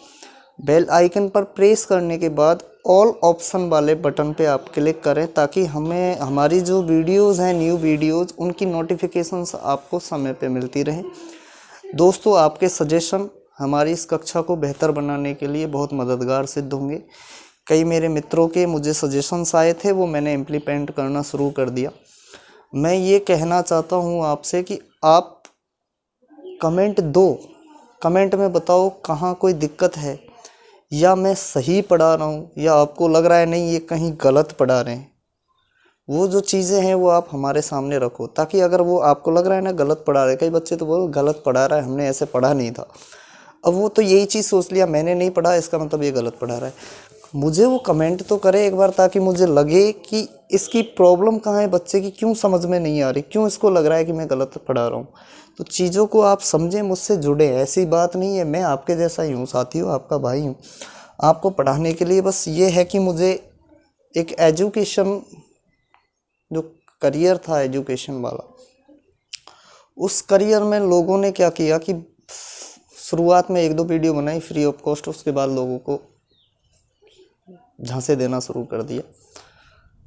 बेल आइकन पर प्रेस करने के बाद ऑल ऑप्शन वाले बटन पे आप क्लिक करें ताकि हमें हमारी जो वीडियोस हैं, न्यू वीडियोस, उनकी नोटिफिकेशंस आपको समय पे मिलती रहे। दोस्तों, आपके सजेशन हमारी इस कक्षा को बेहतर बनाने के लिए बहुत मददगार सिद्ध होंगे। कई मेरे मित्रों के मुझे सजेशंस आए थे, वो मैंने इम्प्लीमेंट करना शुरू कर दिया। मैं ये कहना चाहता हूँ आपसे कि आप कमेंट दो, कमेंट में बताओ कहाँ कोई दिक्कत है, या मैं सही पढ़ा रहा हूँ या आपको लग रहा है नहीं ये कहीं गलत पढ़ा रहे हैं। वो जो चीज़ें हैं वो आप हमारे सामने रखो, ताकि अगर वो आपको लग रहा है ना गलत पढ़ा रहे, कई बच्चे तो बोल गलत पढ़ा रहा है, हमने ऐसे पढ़ा नहीं था, अब वो तो यही चीज़ सोच लिया मैंने नहीं पढ़ा इसका मतलब ये गलत पढ़ा रहा है। मुझे वो कमेंट तो करे एक बार, ताकि मुझे लगे कि इसकी प्रॉब्लम कहाँ है, बच्चे की क्यों समझ में नहीं आ रही, क्यों इसको लग रहा है कि मैं गलत पढ़ा रहा हूँ। तो चीज़ों को आप समझें, मुझसे जुड़े। ऐसी बात नहीं है, मैं आपके जैसा ही हूँ साथियों, आपका भाई हूँ। आपको पढ़ाने के लिए बस ये है कि मुझे एक एजुकेशन, जो करियर था एजुकेशन वाला, उस करियर में लोगों ने क्या किया कि शुरुआत में 1-2 वीडियो बनाई फ्री ऑफ कॉस्ट, उसके बाद लोगों को झांसे देना शुरू कर दिया।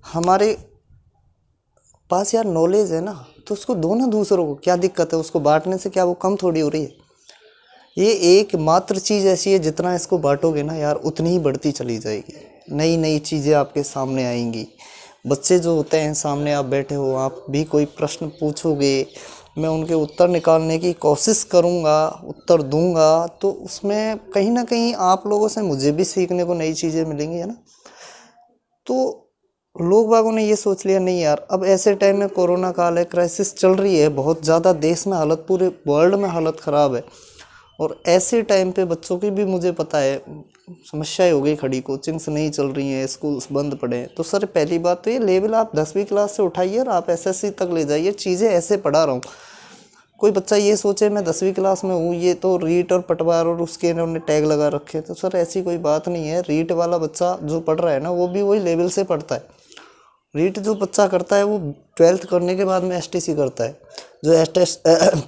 हमारे पास यार नॉलेज है ना, तो उसको दो ना दूसरों को, क्या दिक्कत है, उसको बांटने से क्या वो कम थोड़ी हो रही है। ये एक मात्र चीज़ ऐसी है, जितना इसको बांटोगे ना यार उतनी ही बढ़ती चली जाएगी, नई नई चीज़ें आपके सामने आएंगी। बच्चे जो होते हैं सामने, आप बैठे हो, आप भी कोई प्रश्न पूछोगे, मैं उनके उत्तर निकालने की कोशिश करूँगा, उत्तर दूंगा, तो उसमें कहीं ना कहीं आप लोगों से मुझे भी सीखने को नई चीज़ें मिलेंगी, है ना। तो लोग बागों ने ये सोच लिया नहीं यार, अब ऐसे टाइम में कोरोना काल है, क्राइसिस चल रही है बहुत ज़्यादा, देश में हालत, पूरे वर्ल्ड में हालत ख़राब है, और ऐसे टाइम पे बच्चों की भी मुझे पता है समस्याएं हो गई खड़ी, कोचिंग्स नहीं चल रही हैं, स्कूल्स बंद पड़े हैं। तो सर पहली बात तो ये लेवल आप 10वीं क्लास से उठाइए और आप एसएससी तक ले जाइए, चीज़ें ऐसे पढ़ा रहा हूँ। कोई बच्चा ये सोचे मैं 10वीं क्लास में हूँ, ये तो रीट और पटवार और उसके इन्होंने टैग लगा रखे, तो सर ऐसी कोई बात नहीं है। रीट वाला बच्चा जो पढ़ रहा है ना, वो भी वही लेवल से पढ़ता है। रीट जो बच्चा करता है वो 12th करने के बाद में एसटीसी करता है। जो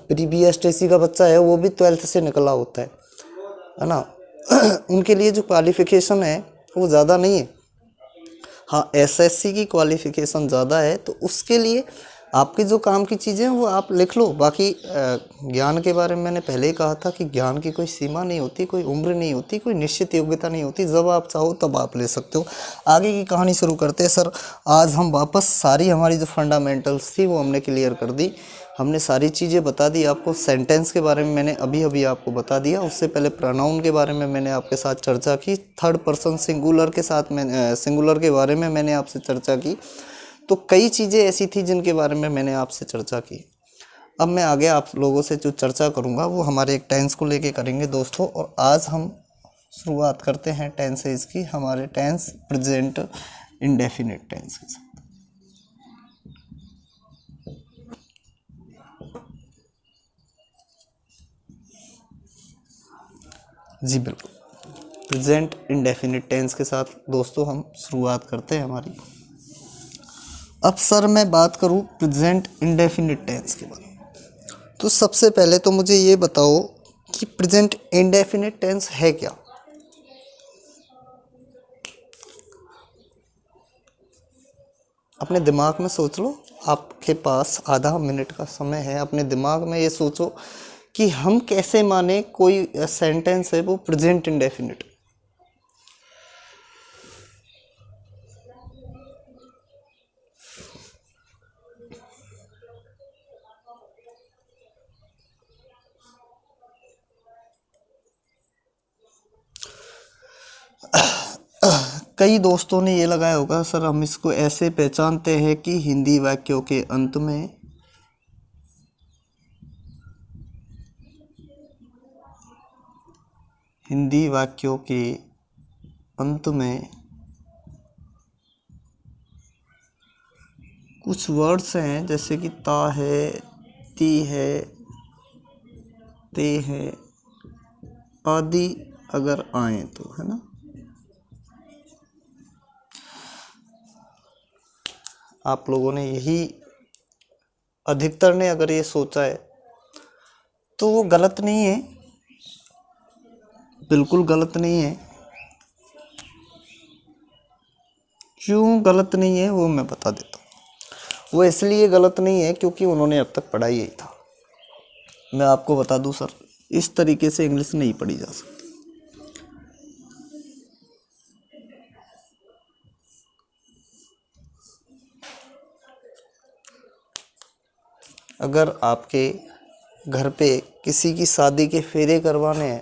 प्री एसटीसी का बच्चा है वो भी 12th से निकला होता है ना। उनके लिए जो क्वालिफ़िकेशन है वो ज़्यादा नहीं है। हाँ, एसएससी की क्वालिफ़िकेशन ज़्यादा है, तो उसके लिए आपकी जो काम की चीज़ें हैं वो आप लिख लो। बाकी ज्ञान के बारे में मैंने पहले ही कहा था कि ज्ञान की कोई सीमा नहीं होती, कोई उम्र नहीं होती, कोई निश्चित योग्यता नहीं होती, जब आप चाहो तब आप ले सकते हो। आगे की कहानी शुरू करते हैं सर। आज हम वापस सारी हमारी जो फंडामेंटल्स थी वो हमने क्लियर कर दी, हमने सारी चीज़ें बता दी आपको। सेंटेंस के बारे में मैंने अभी आपको बता दिया, उससे पहले प्रोनाउन के बारे में मैंने आपके साथ चर्चा की, थर्ड पर्सन सिंगुलर के साथ मैं सिंगुलर के बारे में मैंने आपसे चर्चा की। तो कई चीज़ें ऐसी थी जिनके बारे में मैंने आपसे चर्चा की। अब मैं आगे आप लोगों से जो चर्चा करूंगा वो हमारे एक टेंस को लेके करेंगे दोस्तों। और आज हम शुरुआत करते हैं टेंसेस की, हमारे टेंस प्रेजेंट इंडेफिनिट टेंस के साथ। जी बिल्कुल, प्रेजेंट इंडेफिनिट टेंस के साथ दोस्तों हम शुरुआत करते हैं हमारी। अब सर मैं बात करूं प्रेजेंट इंडेफिनिट टेंस के बारे में, तो सबसे पहले तो मुझे ये बताओ कि प्रेजेंट इंडेफिनिट टेंस है क्या। अपने दिमाग में सोच लो, आपके पास आधा मिनट का समय है, अपने दिमाग में ये सोचो कि हम कैसे माने कोई सेंटेंस है वो प्रेजेंट इंडेफिनिट। कई दोस्तों ने ये लगाया होगा सर हम इसको ऐसे पहचानते हैं कि हिंदी वाक्यों के अंत में कुछ वर्ड्स हैं जैसे कि ता है, ती है, ते है आदि अगर आए तो, है ना। आप लोगों ने यही, अधिकतर ने अगर ये सोचा है तो वो गलत नहीं है, बिल्कुल गलत नहीं है। क्यों गलत नहीं है वो मैं बता देता हूँ। वो इसलिए गलत नहीं है क्योंकि उन्होंने अब तक पढ़ा यही था। मैं आपको बता दूं सर, इस तरीके से इंग्लिश नहीं पढ़ी जा सकती। अगर आपके घर पे किसी की शादी के फेरे करवाने हैं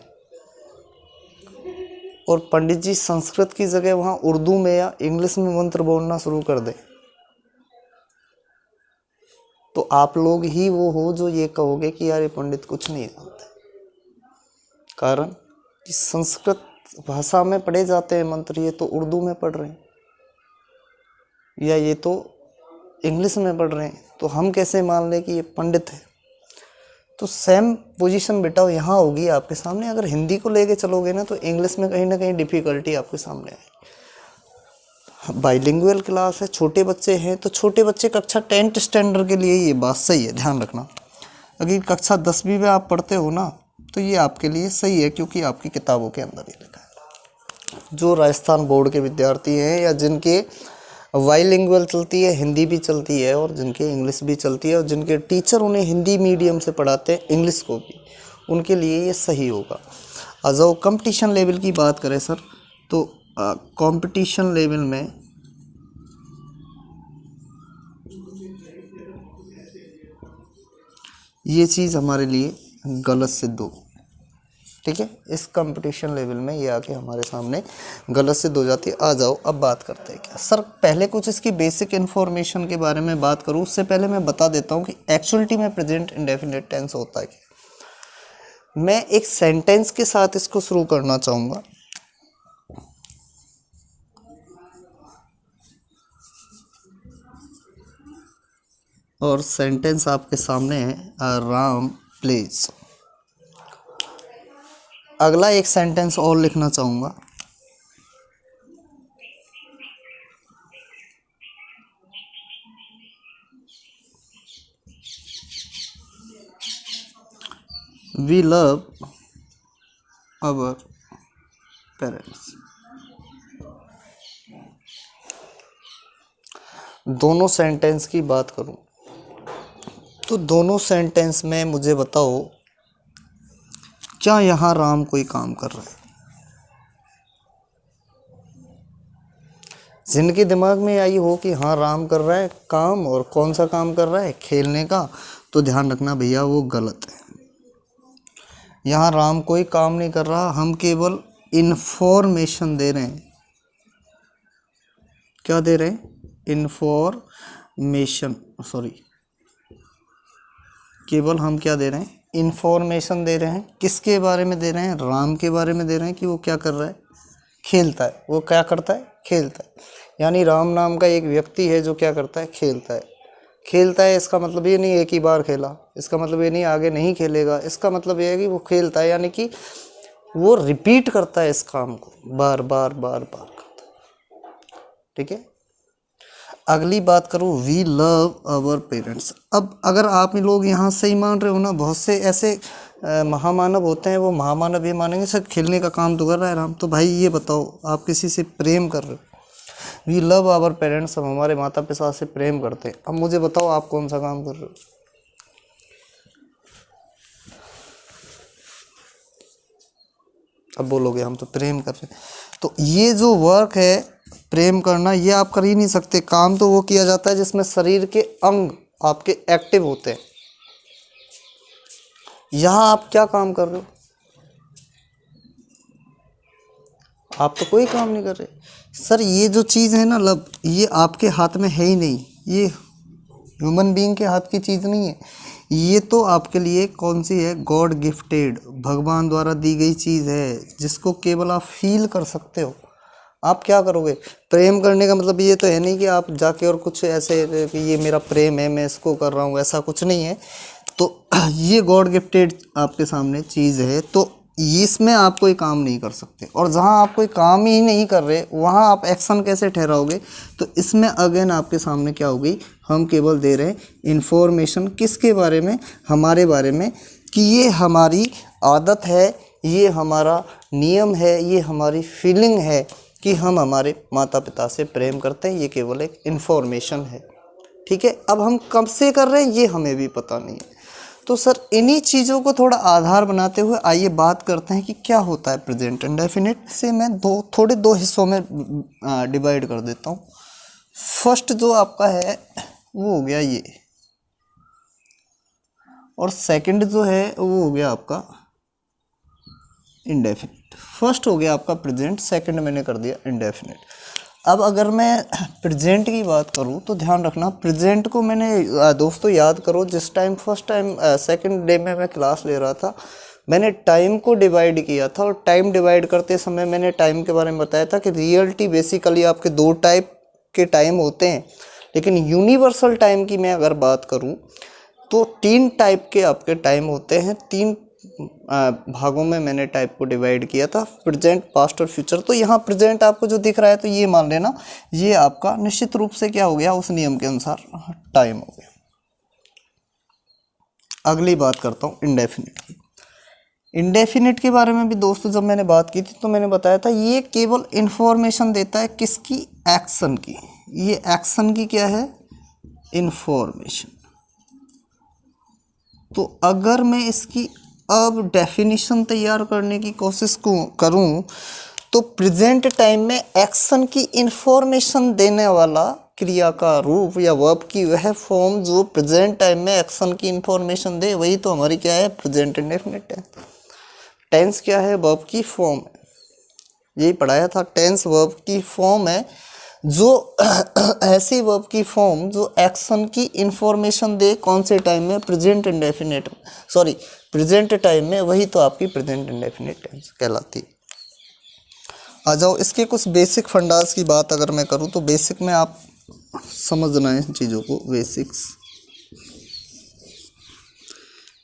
और पंडित जी संस्कृत की जगह वहाँ उर्दू में या इंग्लिश में मंत्र बोलना शुरू कर दें, तो आप लोग ही वो हो जो ये कहोगे कि यार ये पंडित कुछ नहीं जानते। कारण कि संस्कृत भाषा में पढ़े जाते हैं मंत्र, ये तो उर्दू में पढ़ रहे हैं या ये तो इंग्लिश में पढ़ रहे हैं, तो हम कैसे मान लें कि ये पंडित है। तो सेम पोजीशन बेटा यहाँ होगी आपके सामने। अगर हिंदी को लेके चलोगे ना तो इंग्लिश में कहीं ना कहीं डिफ़िकल्टी आपके सामने आएगी। बाइलिंगुअल क्लास है, छोटे बच्चे हैं, तो छोटे बच्चे कक्षा 10th स्टैंडर्ड के लिए ये बात सही है, ध्यान रखना। अगर कक्षा 10वीं में आप पढ़ते हो ना तो ये आपके लिए सही है, क्योंकि आपकी किताबों के अंदर ये लिखा है। जो राजस्थान बोर्ड के विद्यार्थी हैं या जिनके बाइलिंगुअल चलती है, हिंदी भी चलती है और जिनके इंग्लिश भी चलती है और जिनके टीचर उन्हें हिंदी मीडियम से पढ़ाते हैं इंग्लिश को भी, उनके लिए ये सही होगा। जो कंपटीशन लेवल की बात करें सर, तो कंपटीशन लेवल में ये चीज़ हमारे लिए गलत सिद्ध हो, ठीक है। इस कंपटीशन लेवल में ये आके हमारे सामने गलत सिद्ध हो जाती है। आ जाओ अब बात करते हैं क्या सर। पहले कुछ इसकी बेसिक इन्फॉर्मेशन के बारे में बात करूँ उससे पहले मैं बता देता हूँ कि एक्चुअलिटी में प्रेजेंट इंडेफिनिट टेंस होता है क्या। मैं एक सेंटेंस के साथ इसको शुरू करना चाहूँगा। और सेंटेंस आपके सामने है, राम प्लीज। अगला एक सेंटेंस और लिखना चाहूँगा। We love our parents. दोनों सेंटेंस की बात करूं तो दोनों सेंटेंस में मुझे बताओ, क्या यहाँ राम कोई काम कर रहा है? जिनके दिमाग में आई हो कि हाँ राम कर रहा है काम, और कौन सा काम कर रहा है, खेलने का, तो ध्यान रखना भैया वो गलत है। यहाँ राम कोई काम नहीं कर रहा, हम केवल इन्फॉर्मेशन दे रहे हैं। क्या दे रहे हैं? इन्फॉर्मेशन, सॉरी, केवल हम क्या दे रहे हैं? इन्फॉर्मेशन दे रहे हैं। किसके बारे में दे रहे हैं? राम के बारे में दे रहे हैं कि वो क्या कर रहा है, खेलता है। वो क्या करता है? खेलता है। यानी राम नाम का एक व्यक्ति है जो क्या करता है? खेलता है। खेलता है इसका मतलब ये नहीं एक ही बार खेला, इसका मतलब ये नहीं आगे नहीं खेलेगा, इसका मतलब ये है कि वो खेलता है, यानी कि वो रिपीट करता है इस काम को, बार बार बार बार करता है, ठीक है। अगली बात करूँ, वी लव आवर पेरेंट्स। अब अगर आप लोग यहाँ सही मान रहे हो ना, बहुत से ऐसे महामानव होते हैं, वो महामानव ये मानेंगे सर खेलने का काम तो कर रहा है राम। तो भाई ये बताओ, आप किसी से प्रेम कर रहे हो? वी लव आवर पेरेंट्स, हम हमारे माता पिता से प्रेम करते हैं। अब मुझे बताओ आप कौन सा काम कर रहे हो? अब बोलोगे हम तो प्रेम कर रहे हैं। तो ये जो वर्क है प्रेम करना, ये आप कर ही नहीं सकते। काम तो वो किया जाता है जिसमें शरीर के अंग आपके एक्टिव होते हैं। यहाँ आप क्या काम कर रहे हो? आप तो कोई काम नहीं कर रहे सर। ये जो चीज़ है ना लव, ये आपके हाथ में है ही नहीं, ये ह्यूमन बीइंग के हाथ की चीज़ नहीं है। ये तो आपके लिए कौन सी है? गॉड गिफ्टेड, भगवान द्वारा दी गई चीज़ है, जिसको केवल आप फील कर सकते हो। आप क्या करोगे? प्रेम करने का मतलब ये तो है नहीं कि आप जाके और कुछ ऐसे कि ये मेरा प्रेम है मैं इसको कर रहा हूँ, ऐसा कुछ नहीं है। तो ये गॉड गिफ्टेड आपके सामने चीज़ है, तो इसमें आप कोई काम नहीं कर सकते। और जहाँ आप कोई काम ही नहीं कर रहे वहाँ आप एक्शन कैसे ठहराओगे? तो इसमें अगेन आपके सामने क्या होगी? हम केवल दे रहे हैं इन्फॉर्मेशन। किसके बारे में? हमारे बारे में, कि ये हमारी आदत है, ये हमारा नियम है, ये हमारी फीलिंग है कि कि हम हमारे माता पिता से प्रेम करते हैं, ये केवल एक इन्फॉर्मेशन है। ठीक है, अब हम कब से कर रहे हैं ये हमें भी पता नहीं है। तो सर इन्हीं चीज़ों को थोड़ा आधार बनाते हुए आइए बात करते हैं कि क्या होता है प्रेजेंट इंडेफिनिट। से मैं दो हिस्सों में डिवाइड कर देता हूँ। फर्स्ट जो आपका है वो हो गया ये, और सेकंड जो है वो हो गया आपका इंडेफिनिट। फर्स्ट हो गया आपका प्रेजेंट, सेकंड मैंने कर दिया इंडेफिनिट। अब अगर मैं प्रेजेंट की बात करूं तो ध्यान रखना, प्रेजेंट को मैंने दोस्तों याद करो, जिस time first time second day में मैं क्लास ले रहा था, मैंने टाइम को डिवाइड किया था, और टाइम डिवाइड करते समय मैंने टाइम के बारे में बताया था कि रियलिटी बेसिकली आपके दो टाइप के टाइम होते हैं, लेकिन यूनिवर्सल टाइम की मैं अगर बात करूं तो तीन टाइप के आपके टाइम होते हैं। तीन भागों में मैंने टाइप को डिवाइड किया था, प्रेजेंट, पास्ट और फ्यूचर। तो यहाँ प्रेजेंट आपको जो दिख रहा है तो ये मान लेना ये आपका निश्चित रूप से क्या हो गया, उस नियम के अनुसार टाइम हो गया। अगली बात करता हूँ इंडेफिनिट की। इंडेफिनिट के बारे में भी दोस्तों जब मैंने बात की थी तो मैंने बताया था ये केवल इंफॉर्मेशन देता है, किसकी, एक्शन की। ये एक्शन की क्या है, इंफॉर्मेशन। तो अगर मैं इसकी अब डेफिनेशन तैयार करने की कोशिश करूं तो प्रेजेंट टाइम में एक्शन की इंफॉर्मेशन देने वाला क्रिया का रूप या वर्ब की वह फॉर्म जो प्रेजेंट टाइम में एक्शन की इंफॉर्मेशन दे, वही तो हमारी क्या है, प्रेजेंट इंडेफिनिट है। टेंस क्या है, वर्ब की फॉर्म है, यही पढ़ाया था। टेंस वर्ब की फॉर्म है, जो ऐसी वर्ब की फॉर्म जो एक्शन की इंफॉर्मेशन दे, कौन से टाइम में, present indefinite, sorry present time में, वही तो आपकी प्रेजेंट इंडेफिनिट टेंस कहलाती है। आ जाओ इसके कुछ बेसिक फंडास की बात अगर मैं करूँ तो बेसिक में आप समझना है इन चीज़ों को।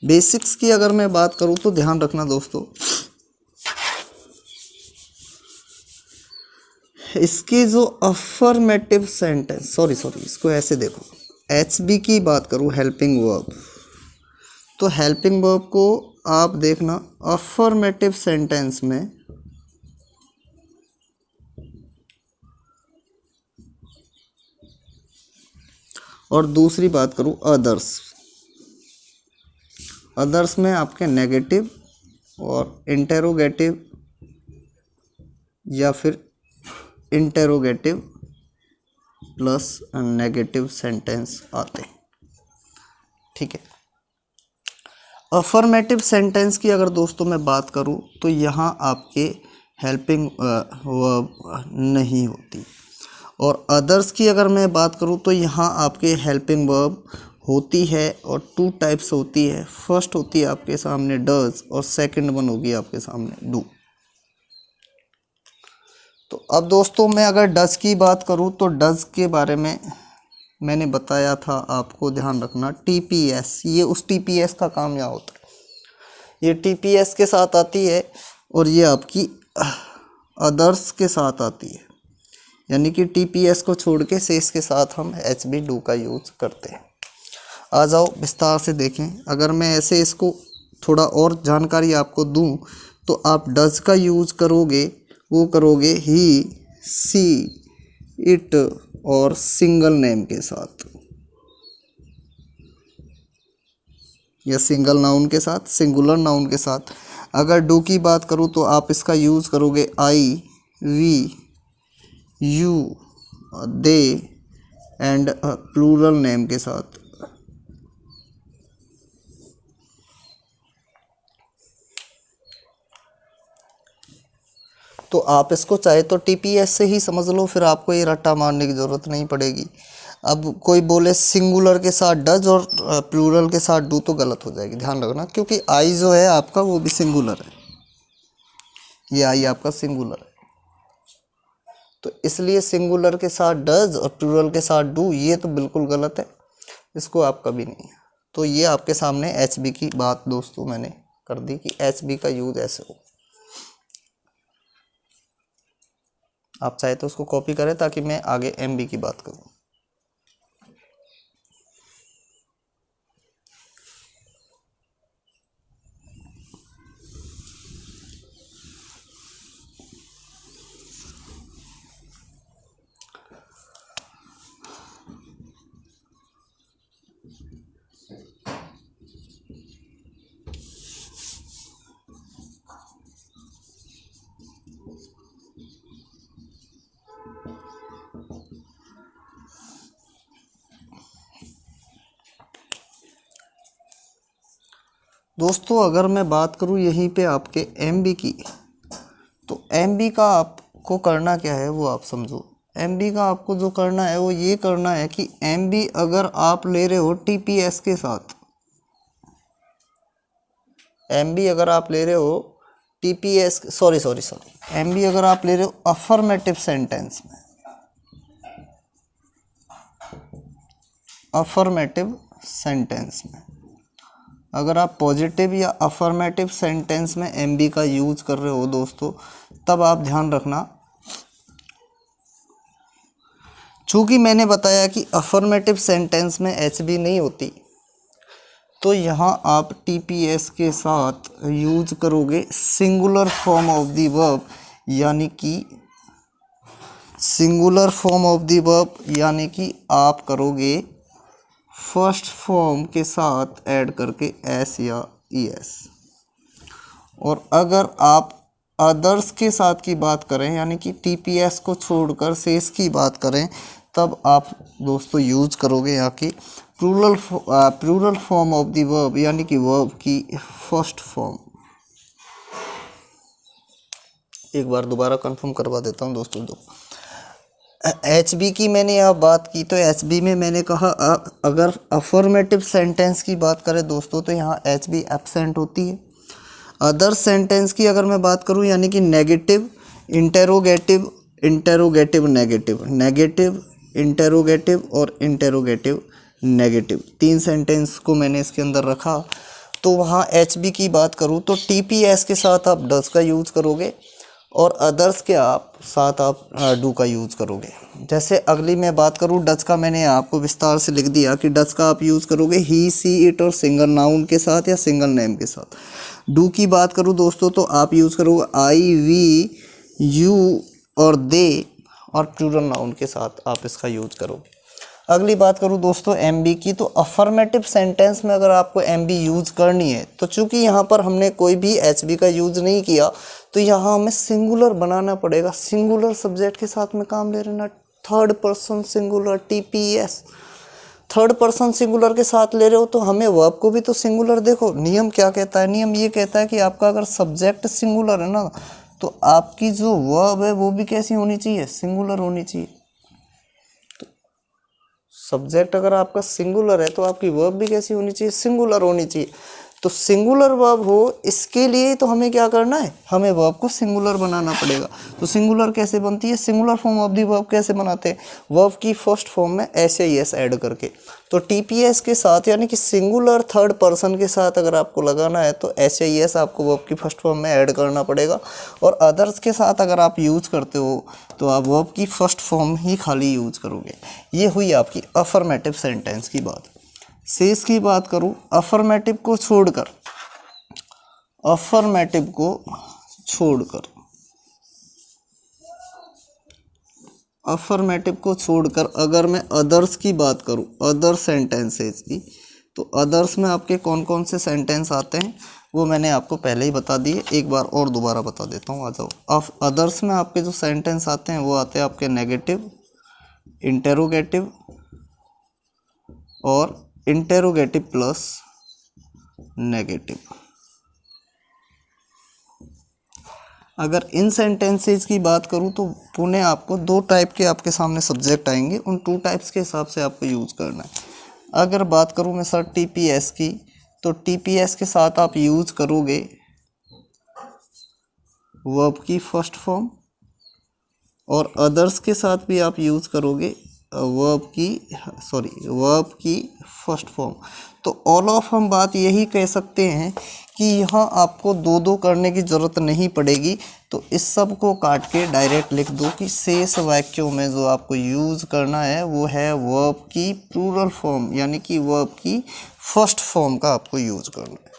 बेसिक्स की अगर मैं बात करूँ तो ध्यान रखना दोस्तों, इसके जो अफर्मेटिव सेंटेंस, सॉरी इसको ऐसे देखो, HB की बात करूँ, हेल्पिंग वर्ब, तो हेल्पिंग वर्ब को आप देखना अफर्मेटिव सेंटेंस में और दूसरी बात करूँ अदर्स में आपके नेगेटिव और इंटेरोगेटिव या फिर इंटेरोगेटिव प्लस नेगेटिव सेंटेंस आते हैं। ठीक है, अफर्मेटिव सेंटेंस की अगर दोस्तों मैं बात करूं तो यहाँ आपके हेल्पिंग वर्ब नहीं होती, और अदर्स की अगर मैं बात करूं तो यहाँ आपके हेल्पिंग वर्ब होती है, और टू टाइप्स होती है। फर्स्ट होती है आपके सामने डज, और सेकंड वन होगी आपके सामने डू। तो अब दोस्तों मैं अगर डज की बात करूं तो डज के बारे में मैंने बताया था आपको, ध्यान रखना TPS, ये उस TPS का काम यहाँ होता है। ये TPS के साथ आती है और ये आपकी अदर्स के साथ आती है, यानी कि TPS को छोड़ के शेष के साथ हम HB डू का यूज करते हैं। आ जाओ विस्तार से देखें, अगर मैं ऐसे इसको थोड़ा और जानकारी आपको दूं तो आप डज का यूज करोगे, वो करोगे ही, सी, इट और सिंगल नेम के साथ, या सिंगल नाउन के साथ, सिंगुलर नाउन के साथ। अगर डू की बात करूँ तो आप इसका यूज़ करोगे I, we, you, they and plural name के साथ। तो आप इसको चाहे तो TPS से ही समझ लो, फिर आपको ये रट्टा मारने की ज़रूरत नहीं पड़ेगी। अब कोई बोले सिंगुलर के साथ डज और प्लूरल के साथ डू तो गलत हो जाएगी, ध्यान रखना, क्योंकि आई जो है आपका वो भी सिंगुलर है, ये आई आपका सिंगुलर है, तो इसलिए सिंगुलर के साथ डज और प्लूरल के साथ डू ये तो बिल्कुल गलत है, इसको आप कभी नहीं। तो ये आपके सामने HB की बात दोस्तों मैंने कर दी कि HB का यूज ऐसे हो। आप चाहे तो उसको कॉपी करें ताकि मैं आगे MB की बात करूं। दोस्तों अगर मैं बात करूं यहीं पे आपके MB की, तो MB का आपको करना क्या है वो आप समझो। MB का आपको जो करना है वो ये करना है कि MB अगर आप ले रहे हो TPS के साथ, MB अगर आप ले रहे हो TPS, सॉरी MB अगर आप ले रहे हो अफर्मेटिव सेंटेंस में, अफर्मेटिव सेंटेंस में अगर आप पॉजिटिव या अफर्मेटिव सेंटेंस में MB का यूज कर रहे हो दोस्तों, तब आप ध्यान रखना, चूँकि मैंने बताया कि अफर्मेटिव सेंटेंस में HB नहीं होती, तो यहाँ आप TPS के साथ यूज करोगे singular form of the verb, यानी कि singular form of the verb, यानी कि आप करोगे फर्स्ट फॉर्म के साथ ऐड करके S या ES। और अगर आप अदर्स के साथ की बात करें, यानी कि TPS को छोड़कर शेष की बात करें, तब आप दोस्तों यूज करोगे यहाँ की plural form of the verb, यानी कि वर्ब की फर्स्ट फॉर्म। एक बार दोबारा कंफर्म करवा देता हूँ दोस्तों। HB की मैंने यहाँ बात की, तो HB में मैंने कहा अगर अफर्मेटिव सेंटेंस की बात करें दोस्तों, तो यहाँ HB एब्सेंट होती है। अदर सेंटेंस की अगर मैं बात करूँ, यानी कि negative, interrogative, interrogative negative, negative, interrogative और इंटेरोगेटिव नेगेटिव, 3 सेंटेंस को मैंने इसके अंदर रखा। तो वहाँ HB की बात करूँ तो TPS के साथ आप डज का यूज़ करोगे और अदर्स के साथ आप डू का यूज़ करोगे। जैसे अगली मैं बात करूँ डच का, मैंने आपको विस्तार से लिख दिया कि डच का आप यूज़ करोगे ही, सी, इट और सिंगल नाउन के साथ या सिंगल नेम के साथ। डू की बात करूँ दोस्तों तो आप यूज़ करोगे आई, वी, यू और दे और प्लूरल नाउन के साथ आप इसका यूज़ करोगे। अगली बात करूँ दोस्तों MB की, तो अफर्मेटिव सेंटेंस में अगर आपको MB यूज़ करनी है, तो चूंकि यहाँ पर हमने कोई भी HB का यूज़ नहीं किया, तो यहाँ हमें सिंगुलर बनाना पड़ेगा। सिंगुलर सब्जेक्ट के साथ में काम ले रहे ना, third person singular TPS, third person singular के साथ ले रहे हो, तो हमें वर्ब को भी तो सिंगुलर। देखो नियम क्या कहता है, नियम ये कहता है कि आपका अगर सब्जेक्ट सिंगुलर है ना, तो आपकी जो वर्ब है वो भी कैसी होनी चाहिए, सिंगुलर होनी चाहिए। सब्जेक्ट अगर आपका सिंगुलर है तो आपकी वर्ब भी कैसी होनी चाहिए, सिंगुलर होनी चाहिए। तो सिंगुलर वर्ब हो, इसके लिए तो हमें क्या करना है, हमें वर्ब को सिंगुलर बनाना पड़ेगा। तो सिंगुलर कैसे बनती है, singular form of the verb कैसे बनाते हैं, वर्ब की फर्स्ट फॉर्म में एस या एस ऐड करके। तो TPS के साथ यानी कि सिंगुलर थर्ड पर्सन के साथ अगर आपको लगाना है तो एस या एस आपको वर्ब की फर्स्ट फॉर्म में ऐड करना पड़ेगा। और अदर्स के साथ अगर आप यूज़ करते हो तो आप वर्ब की फर्स्ट फॉर्म ही खाली यूज़ करोगे। ये हुई आपकी अफर्मेटिव सेंटेंस की बात। शेष की बात करूं, अफर्मेटिव को छोड़कर, अफर्मेटिव को छोड़कर, अफर्मेटिव को छोड़कर अगर मैं अदर्स की बात करूं, अदर सेंटेंसेस की, तो अदर्स में आपके कौन कौन से सेंटेंस आते हैं वो मैंने आपको पहले ही बता दिए, एक बार और दोबारा बता देता हूं, आ जाओ। अदर्स में आपके जो सेंटेंस आते हैं वो आते हैं आपके नेगेटिव, इंटेरोगेटिव और इंटेरोगेटिव प्लस नेगेटिव। अगर इन सेंटेंसेस की बात करूं तो पुनः आपको 2 टाइप के आपके सामने सब्जेक्ट आएंगे, उन 2 टाइप्स के हिसाब से आपको यूज़ करना है। अगर बात करूं मैं सर TPS की, तो TPS के साथ आप यूज़ करोगे वर्ब की फर्स्ट फॉर्म, और अदर्स के साथ भी आप यूज़ करोगे वर्ब की फर्स्ट फॉर्म। तो ऑल ऑफ हम बात यही कह सकते हैं कि यहाँ आपको 2-2 करने की ज़रूरत नहीं पड़ेगी। तो इस सब को काट के डायरेक्ट लिख दो कि शेष वाक्यों में जो आपको यूज़ करना है वो है वर्ब की प्लूरल फॉर्म, यानी कि वर्ब की फर्स्ट फॉर्म का आपको यूज़ करना है।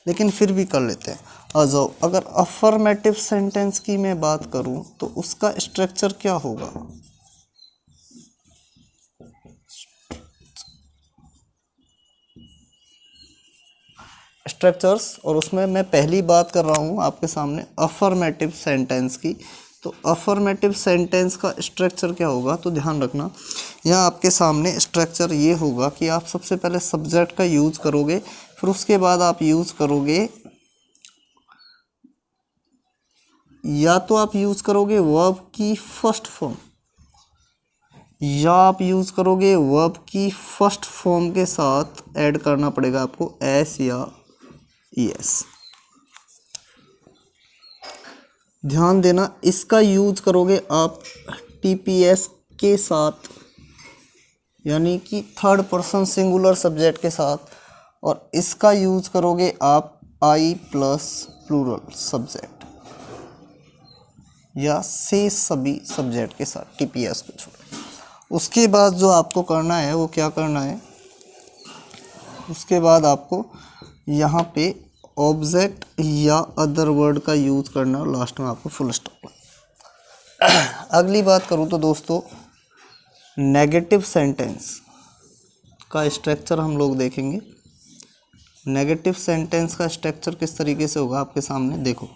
लेकिन फिर भी कर लेते हैं, आ जाओ। अगर अफर्मेटिव सेंटेंस की मैं बात करूं तो उसका स्ट्रक्चर क्या होगा, स्ट्रक्चर्स, और उसमें मैं पहली बात कर रहा हूं आपके सामने अफर्मेटिव सेंटेंस की। तो अफर्मेटिव सेंटेंस का स्ट्रक्चर क्या होगा, तो ध्यान रखना यहाँ आपके सामने स्ट्रक्चर ये होगा कि आप सबसे पहले सब्जेक्ट का यूज़ करोगे, फिर उसके बाद आप यूज़ करोगे, या तो आप यूज़ करोगे वर्ब की फर्स्ट फॉर्म, या आप यूज़ करोगे वर्ब की फर्स्ट फॉर्म के साथ ऐड करना पड़ेगा आपको एस या ईएस। ध्यान देना, इसका यूज़ करोगे आप टीपीएस के साथ, यानी कि थर्ड पर्सन सिंगुलर सब्जेक्ट के साथ, और इसका यूज़ करोगे आप आई प्लस प्लूरल सब्जेक्ट या से सभी सब्जेक्ट के साथ, टीपीएस को छोड़। उसके बाद जो आपको करना है वो क्या करना है, उसके बाद आपको यहाँ पे ऑब्जेक्ट या अदर वर्ड का यूज़ करना, और लास्ट में आपको फुल स्टॉप। अगली बात करूँ तो दोस्तों नेगेटिव सेंटेंस का स्ट्रक्चर हम लोग देखेंगे। नेगेटिव सेंटेंस का स्ट्रक्चर किस तरीके से होगा आपके सामने देखो।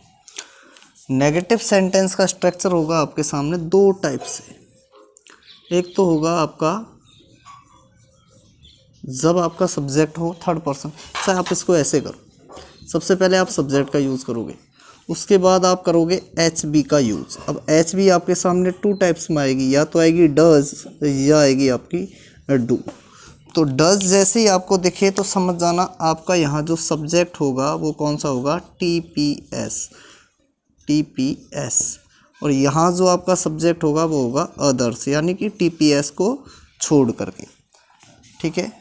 नेगेटिव सेंटेंस का स्ट्रक्चर होगा आपके सामने दो टाइप से। एक तो होगा आपका जब आपका सब्जेक्ट हो थर्ड पर्सन, चाहे आप इसको ऐसे करो, सबसे पहले आप सब्जेक्ट का यूज़ करोगे, उसके बाद आप करोगे एच बी का यूज़। अब एच बी आपके सामने टू टाइप्स में आएगी, या तो आएगी डज या आएगी आपकी डू। तो डज जैसे ही आपको दिखे तो समझ जाना आपका यहाँ जो सब्जेक्ट होगा वो कौन सा होगा, टीपीएस, टीपीएस। और यहाँ जो आपका सब्जेक्ट होगा वो होगा अदर्स, यानी कि टीपीएस को छोड़ करके। ठीक है,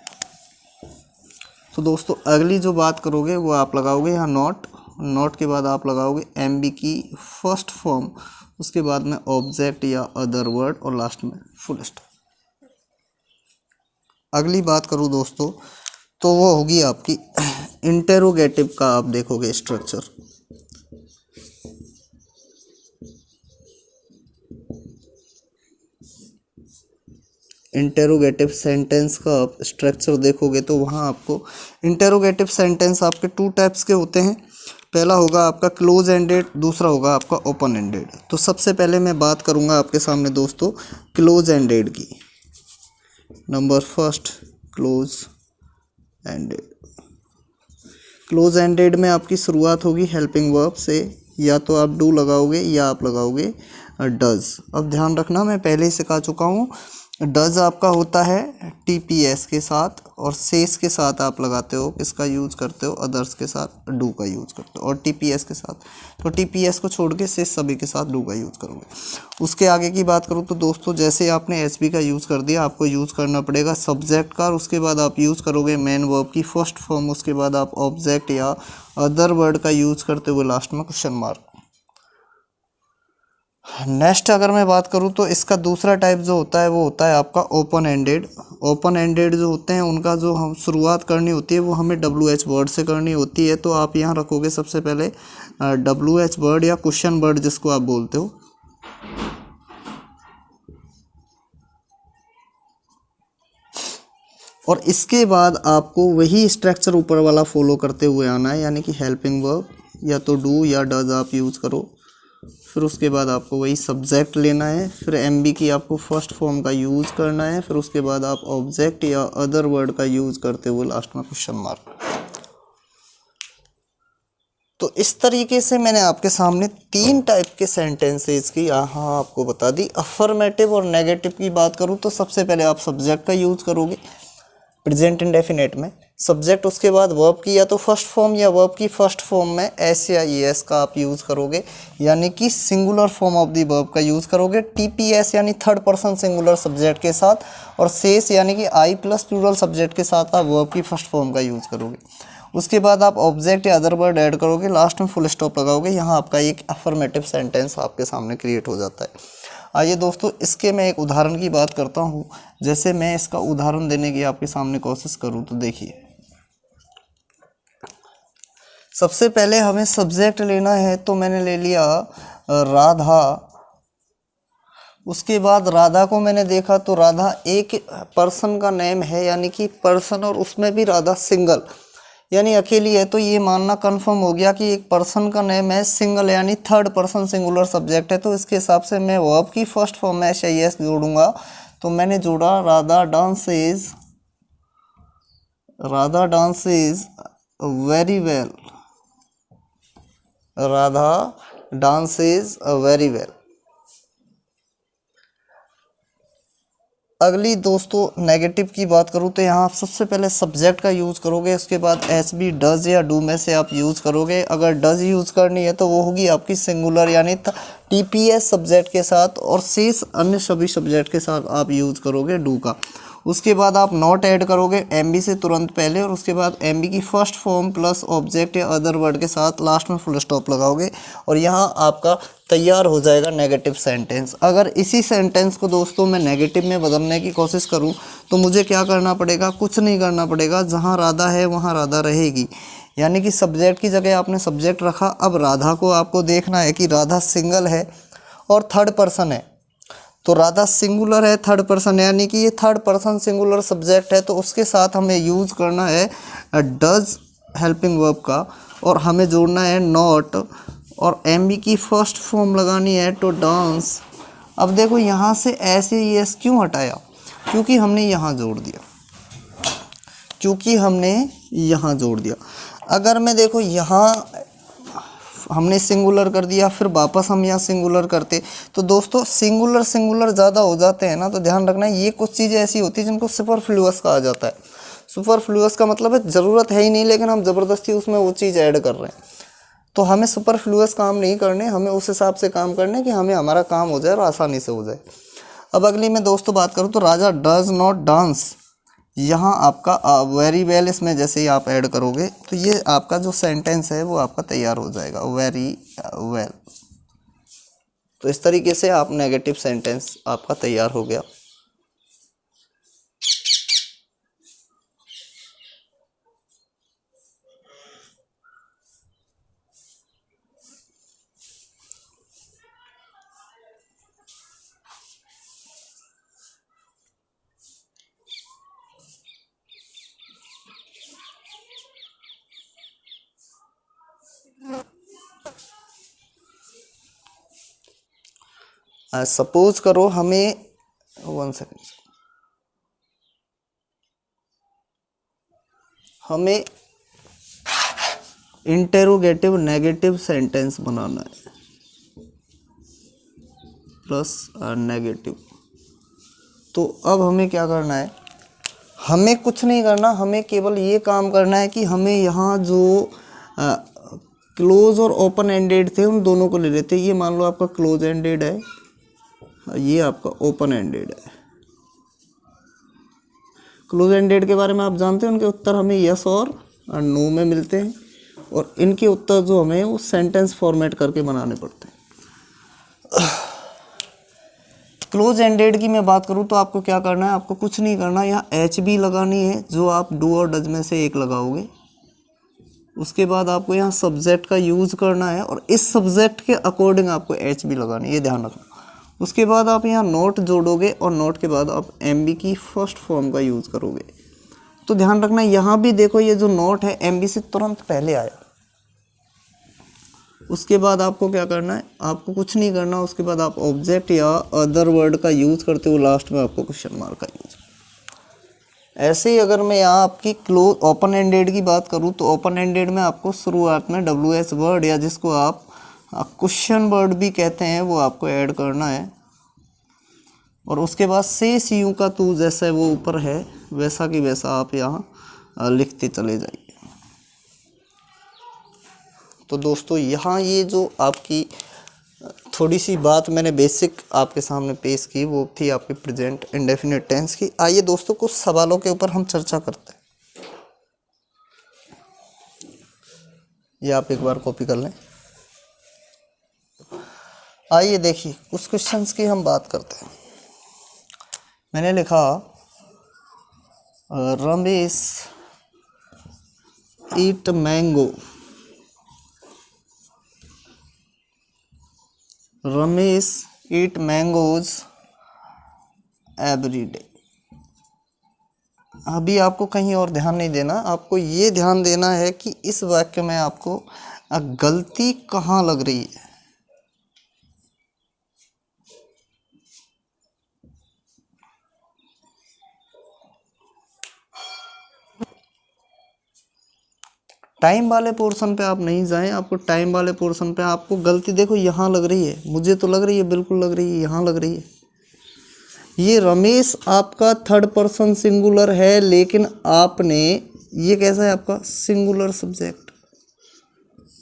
तो दोस्तों अगली जो बात करोगे वो आप लगाओगे यहाँ नॉट, नॉट के बाद आप लगाओगे एमबी की फर्स्ट फॉर्म, उसके बाद में ऑब्जेक्ट या अदर वर्ड, और लास्ट में फुल स्टॉप। अगली बात करूँ दोस्तों तो वो होगी आपकी इंटेरोगेटिव का। आप देखोगे स्ट्रक्चर, इंटेरोगेटिव सेंटेंस का आप स्ट्रक्चर देखोगे तो वहाँ आपको इंटेरोगेटिव सेंटेंस आपके टू टाइप्स के होते हैं। पहला होगा आपका क्लोज एंडेड, दूसरा होगा आपका ओपन एंडेड। तो सबसे पहले मैं बात करूँगा आपके सामने दोस्तों क्लोज एंडेड की। Number first close ended. Close ended में आपकी शुरुआत होगी हेल्पिंग वर्ब से, या तो आप डू लगाओगे या आप लगाओगे डज। अब ध्यान रखना मैं पहले ही सिखा चुका हूँ, डज आपका होता है टीपीएस के साथ, और सेस के साथ आप लगाते हो, किसका यूज़ करते हो, अदर्स के साथ डू का यूज़ करते हो, और टीपीएस के साथ तो टीपीएस को छोड़ के सेस सभी के साथ डू का यूज़ करोगे। उसके आगे की बात करूँ तो दोस्तों जैसे आपने एसबी का यूज़ कर दिया, आपको यूज़ करना पड़ेगा सब्जेक्ट का, और उसके बाद आप यूज़ करोगे मेन वर्ब की फर्स्ट फॉर्म, उसके बाद आप ऑब्जेक्ट या अदर वर्ड का यूज़ करते हुए लास्ट में क्वेश्चन मार्क। नेक्स्ट अगर मैं बात करूं तो इसका दूसरा टाइप जो होता है वो होता है आपका ओपन एंडेड। ओपन एंडेड जो होते हैं उनका जो हम शुरुआत करनी होती है वो हमें WH वर्ड से करनी होती है। तो आप यहाँ रखोगे सबसे पहले WH वर्ड या क्वेश्चन वर्ड जिसको आप बोलते हो, और इसके बाद आपको वही स्ट्रक्चर ऊपर वाला फॉलो करते हुए आना है, यानी कि हेल्पिंग वर्ब या तो डू या डज आप यूज़ करो। फिर उसके बाद आपको वही सब्जेक्ट लेना है, फिर एमबी की आपको फर्स्ट फॉर्म का यूज़ करना है, फिर उसके बाद आप ऑब्जेक्ट या अदर वर्ड का यूज़ करते हुए लास्ट में क्वेश्चन मार्क। तो इस तरीके से मैंने आपके सामने तीन टाइप के सेंटेंसेस की यहाँ आपको बता दी। अफर्मेटिव और नेगेटिव की बात करूँ तो सबसे पहले आप सब्जेक्ट का यूज़ करोगे प्रेजेंट इंडेफिनेट में, सब्जेक्ट उसके बाद वर्ब की या तो फर्स्ट फॉर्म या वर्ब की फर्स्ट फॉर्म में एस या ईएस का आप यूज़ करोगे, यानी कि singular form of the verb का यूज़ करोगे। टीपीएस यानी थर्ड पर्सन सिंगुलर सब्जेक्ट के साथ, और सेस यानी कि आई प्लस प्लूरल सब्जेक्ट के साथ आप वर्ब की फर्स्ट फॉर्म का यूज़ करोगे। उसके बाद आप ऑब्जेक्ट या अदर वर्ड ऐड करोगे, लास्ट में फुल स्टॉप लगाओगे। यहाँ आपका एक अफर्मेटिव सेंटेंस आपके सामने क्रिएट हो जाता है। आइए दोस्तों इसके मैं एक उदाहरण की बात करता हूँ। जैसे मैं इसका उदाहरण देने की आपके सामने कोशिश करूँ तो देखिए, सबसे पहले हमें सब्जेक्ट लेना है, तो मैंने ले लिया राधा। उसके बाद राधा को मैंने देखा तो राधा एक पर्सन का नेम है, यानी कि पर्सन, और उसमें भी राधा सिंगल, यानी अकेली है, तो ये मानना कंफर्म हो गया कि एक पर्सन का नेम है सिंगल यानी थर्ड पर्सन सिंगुलर सब्जेक्ट है। तो इसके हिसाब से मैं वर्ब की फर्स्ट फॉर्म में एस जोड़ूंगा। तो मैंने जोड़ा Radha dances very well. Radha dances very well. अगली दोस्तों नेगेटिव की बात करूँ तो यहाँ आप सबसे पहले सब्जेक्ट का यूज़ करोगे, उसके बाद एस बी डज या डू में से आप यूज़ करोगे। अगर डज यूज़ करनी है तो वो होगी आपकी सिंगुलर यानी टीपीएस सब्जेक्ट के साथ, और शेष अन्य सभी सब्जेक्ट के साथ आप यूज़ करोगे डू का। उसके बाद आप नॉट ऐड करोगे एमबी से तुरंत पहले, और उसके बाद एमबी की फर्स्ट फॉर्म प्लस ऑब्जेक्ट या अदर वर्ड के साथ लास्ट में फुल स्टॉप लगाओगे, और यहाँ आपका तैयार हो जाएगा नेगेटिव सेंटेंस। अगर इसी सेंटेंस को दोस्तों मैं नेगेटिव में बदलने की कोशिश करूँ तो मुझे क्या करना पड़ेगा? कुछ नहीं करना पड़ेगा। जहाँ राधा है वहाँ राधा रहेगी, यानी कि सब्जेक्ट की जगह आपने सब्जेक्ट रखा। अब राधा को आपको देखना है कि राधा सिंगल है और थर्ड पर्सन है, तो राधा सिंगुलर है, थर्ड पर्सन है, यानी कि ये थर्ड पर्सन सिंगुलर सब्जेक्ट है। तो उसके साथ हमें यूज़ करना है डज हेल्पिंग वर्ब का, और हमें जोड़ना है नॉट, और एमबी की फर्स्ट फॉर्म लगानी है टू डांस। अब देखो यहाँ से ऐसे एस क्यों हटाया? क्योंकि हमने यहाँ जोड़ दिया। अगर मैं देखो यहाँ हमने सिंगुलर कर दिया, फिर वापस हम यहाँ सिंगुलर करते, तो दोस्तों सिंगुलर ज़्यादा हो जाते हैं ना, तो ध्यान रखना ये कुछ चीज़ें ऐसी होती हैं जिनको सुपरफ्लुअस कहा जाता है। सुपरफ्लुअस का मतलब है ज़रूरत है ही नहीं लेकिन हम ज़बरदस्ती उसमें वो चीज़ ऐड कर रहे हैं। तो हमें सुपरफ्लुअस काम नहीं करने, हमें उस हिसाब से काम करने कि हमें हमारा काम हो जाए और आसानी से हो जाए। अब अगली मैं दोस्तों बात करूँ तो राजा डज नॉट डांस, यहाँ आपका वेरी वेल इसमें जैसे ही आप ऐड करोगे तो ये आपका जो सेंटेंस है वो आपका तैयार हो जाएगा, वेरी वेल। तो इस तरीके से आप नेगेटिव सेंटेंस आपका तैयार हो गया। सपोज करो हमें 1 सेकेंड, हमें इंटेरोगेटिव नेगेटिव सेंटेंस बनाना है प्लस नेगेटिव। तो अब हमें क्या करना है? हमें कुछ नहीं करना, हमें केवल ये काम करना है कि हमें यहाँ जो क्लोज और ओपन एंडेड थे उन दोनों को ले लेते हैं। ये मान लो आपका क्लोज एंडेड है, ये आपका ओपन एंडेड है। क्लोज एंडेड के बारे में आप जानते हैं, उनके उत्तर हमें यस और नो में मिलते हैं, और इनके उत्तर जो हमें वो सेंटेंस फॉर्मेट करके बनाने पड़ते हैं। क्लोज एंडेड की मैं बात करूँ तो आपको क्या करना है? आपको कुछ नहीं करना, यहाँ एच बी लगानी है जो आप डू और डज में से एक लगाओगे। उसके बाद आपको यहाँ सब्जेक्ट का यूज़ करना है और इस सब्जेक्ट के अकॉर्डिंग आपको एच बी लगानी है, ये ध्यान रखना। उसके बाद आप यहाँ नोट जोड़ोगे और नोट के बाद आप एम बी की फर्स्ट फॉर्म का यूज़ करोगे। तो ध्यान रखना यहाँ भी देखो ये जो नोट है एम बी से तुरंत पहले आया। उसके बाद आपको क्या करना है? आपको कुछ नहीं करना। उसके बाद आप ऑब्जेक्ट या अदर वर्ड का यूज़ करते हो, लास्ट में आपको क्वेश्चन मार्क का यूज़। ऐसे ही अगर मैं यहाँ आपकी क्लोज ओपन एंडेड की बात करूँ तो ओपन एंडेड में आपको शुरुआत में डब्ल्यू एस वर्ड या जिसको आप क्वेश्चन वर्ड भी कहते हैं वो आपको ऐड करना है, और उसके बाद से सी यू का तू जैसा वो ऊपर है वैसा की वैसा आप यहाँ लिखते चले जाइए। तो दोस्तों यहाँ ये जो आपकी थोड़ी सी बात मैंने बेसिक आपके सामने पेश की वो थी आपकी प्रेजेंट इंडेफिनिट टेंस की। आइए दोस्तों कुछ सवालों के ऊपर हम चर्चा करते हैं। ये आप एक बार कॉपी कर लें। आइए देखिए कुछ क्वेश्चंस की हम बात करते हैं। मैंने लिखा रमेश ईट मैंगो, रमेश ईट मैंगोज एवरी डे। अभी आपको कहीं और ध्यान नहीं देना, आपको ये ध्यान देना है कि इस वाक्य में आपको गलती कहाँ लग रही है। टाइम वाले पोर्शन पे आप नहीं जाएं, आपको टाइम वाले पोर्शन पे आपको गलती देखो यहाँ लग रही है, मुझे तो लग रही है, बिल्कुल लग रही है, यहाँ लग रही है। ये रमेश आपका थर्ड पर्सन सिंगुलर है, लेकिन आपने ये कैसा है आपका singular subject,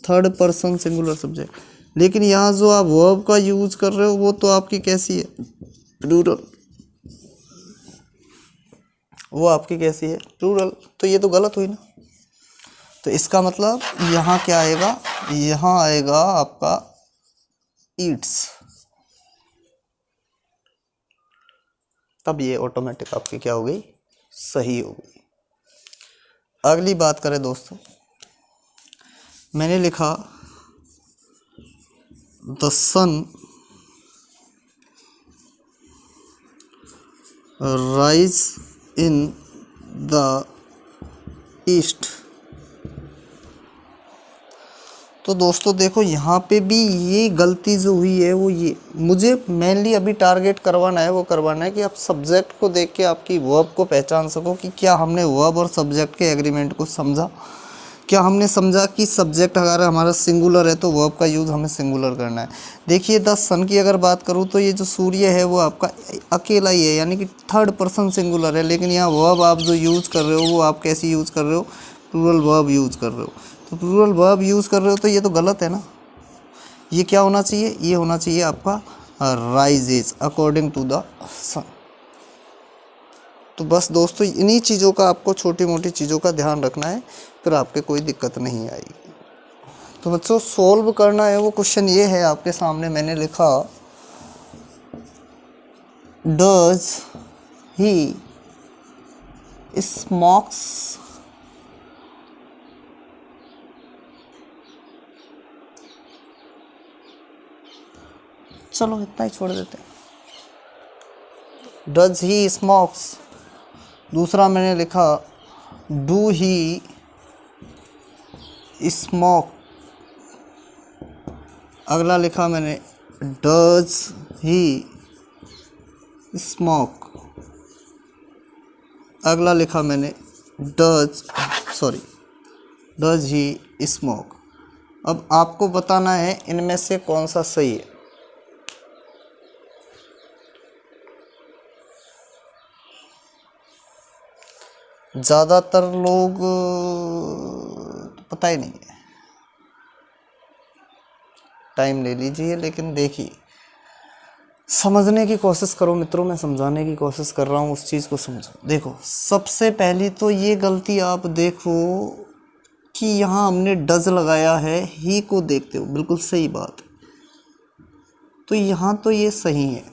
third person singular subject, लेकिन यहाँ जो आप वर्ब का यूज कर रहे हो वो तो आपकी कैसी है प्लूरल, वो आपकी कैसी है प्लूरल। तो ये तो गलत हुई ना। तो इसका मतलब यहाँ क्या आएगा, यहाँ आएगा आपका ईट्स, तब ये ऑटोमेटिक आपकी क्या हो गई, सही हो गई। अगली बात करें दोस्तों, मैंने लिखा the sun rise in the east. तो दोस्तों देखो यहाँ पे भी ये गलती जो हुई है वो ये, मुझे मेनली अभी टारगेट करवाना है, वो करवाना है कि आप सब्जेक्ट को देख के आपकी वर्ब को पहचान सको कि क्या हमने वर्ब और सब्जेक्ट के एग्रीमेंट को समझा, क्या हमने समझा कि सब्जेक्ट अगर हमारा सिंगुलर है तो वर्ब का यूज़ हमें सिंगुलर करना है। देखिए द सन की अगर बात करूँ तो ये जो सूर्य है वो आपका अकेला ही है, यानी कि थर्ड पर्सन सिंगुलर है, लेकिन यहाँ वर्ब आप जो यूज़ कर रहे हो वो आप कैसी यूज़ कर रहे हो, प्लूरल वर्ब यूज़ कर रहे हो। तो प्लूरल वर्ब यूज़ कर रहे हो तो ये तो गलत है ना। ये क्या होना चाहिए, ये होना चाहिए आपका राइजेज अकॉर्डिंग टू द सन। तो बस दोस्तों इन्हीं चीज़ों का आपको, छोटी मोटी चीज़ों का ध्यान रखना है, फिर आपके कोई दिक्कत नहीं आएगी। तो बच्चों सोल्व करना है वो क्वेश्चन ये है आपके सामने, मैंने लिखा डज ही स्मोक्स चलो इतना ही छोड़ देते हैं, डज ही स्मोक्स। दूसरा मैंने लिखा डू ही स्मोक। अगला लिखा मैंने डज ही स्मोक। अगला लिखा मैंने डज ही स्मोक। अब आपको बताना है इनमें से कौन सा सही है। ज़्यादातर लोग पता ही नहीं है, टाइम ले लीजिए, लेकिन देखिए समझने की कोशिश करो मित्रों, मैं समझाने की कोशिश कर रहा हूँ, उस चीज़ को समझो। देखो सबसे पहली तो ये गलती आप देखो कि यहाँ हमने डज लगाया है ही को देखते हो, बिल्कुल सही बात। तो यहाँ तो ये सही है,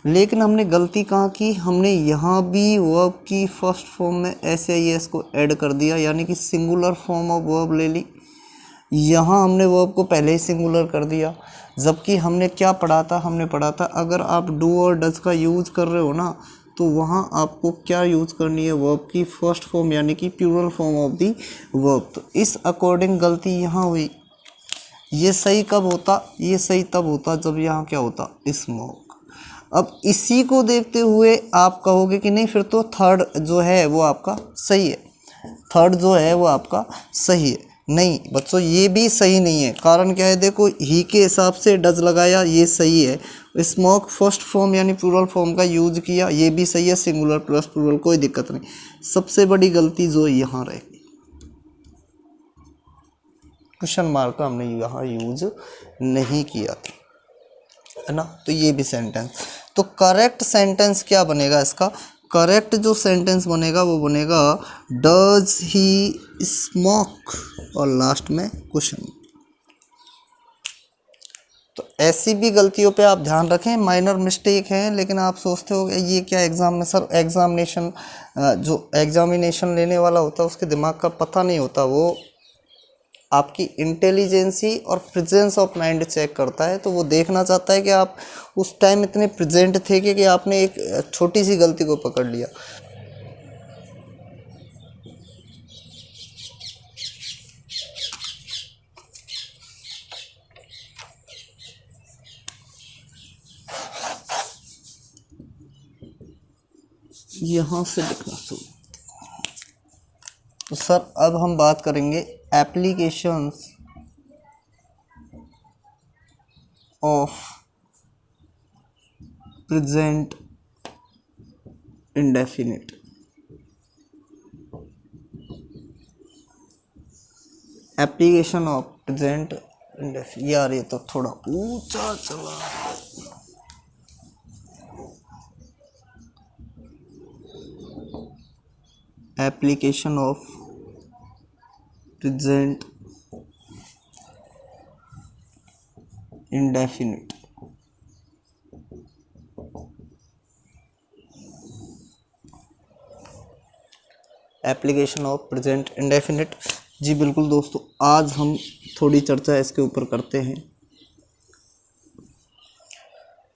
लेकिन हमने गलती कहाँ की, हमने यहाँ भी वर्ब की फर्स्ट फॉर्म में एस को ऐड कर दिया, यानी कि सिंगुलर फॉर्म ऑफ वर्ब ले ली। यहाँ हमने वर्ब को पहले ही सिंगुलर कर दिया, जबकि हमने क्या पढ़ा था, हमने पढ़ा था अगर आप डू और डज का यूज़ कर रहे हो ना तो वहाँ आपको क्या यूज़ करनी है, वर्ब की फर्स्ट फॉर्म यानी कि plural form of the verb. तो इस अकॉर्डिंग गलती यहाँ हुई। ये सही कब होता, ये सही तब होता जब यहाँ क्या होता, स्मोक। अब इसी को देखते हुए आप कहोगे कि नहीं फिर तो थर्ड जो है वो आपका सही है, थर्ड जो है वो आपका सही है। नहीं बच्चों ये भी सही नहीं है, कारण क्या है, देखो ही के हिसाब से डज लगाया ये सही है, स्मोक फर्स्ट फॉर्म यानी प्लूरल फॉर्म का यूज किया ये भी सही है, सिंगुलर प्लस प्लूरल कोई दिक्कत नहीं। सबसे बड़ी गलती जो यहाँ रहेगी, क्वेश्चन मार्क का हमने यहाँ यूज नहीं किया था, है ना। तो ये भी सेंटेंस, तो करेक्ट सेंटेंस क्या बनेगा इसका, करेक्ट जो सेंटेंस बनेगा वो बनेगा डज ही स्मोक और लास्ट में क्वेश्चन। तो ऐसी भी गलतियों पे आप ध्यान रखें, माइनर मिस्टेक हैं, लेकिन आप सोचते हो ये क्या एग्जाम में सर, एग्जामिनेशन जो एग्जामिनेशन लेने वाला होता है उसके दिमाग का पता नहीं होता, वो आपकी इंटेलिजेंसी और प्रेजेंस ऑफ माइंड चेक करता है। तो वो देखना चाहता है कि आप उस टाइम इतने प्रेजेंट थे कि आपने एक छोटी सी गलती को पकड़ लिया। यहाँ से लिखना शुरू। तो सर अब हम बात करेंगे applications of present indefinite. Application of present indefinite. यार ये तो थोड़ा ऊंचा चला। Application of present indefinite. Application of present indefinite. जी बिल्कुल दोस्तों, आज हम थोड़ी चर्चा इसके ऊपर करते हैं।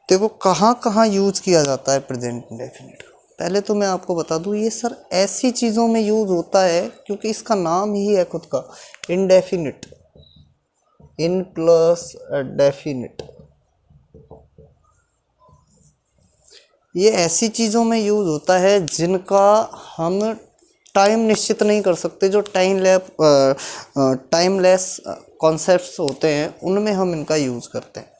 देखो कहाँ कहाँ यूज किया जाता है प्रेजेंट इंडेफिनिट। पहले तो मैं आपको बता दूं, ये सर ऐसी चीज़ों में यूज होता है क्योंकि इसका नाम ही है खुद का इंडेफिनिट, इन प्लस डेफिनिट। ये ऐसी चीज़ों में यूज होता है जिनका हम टाइम निश्चित नहीं कर सकते, जो टाइमलेस कॉन्सेप्ट्स होते हैं उनमें हम इनका यूज़ करते हैं।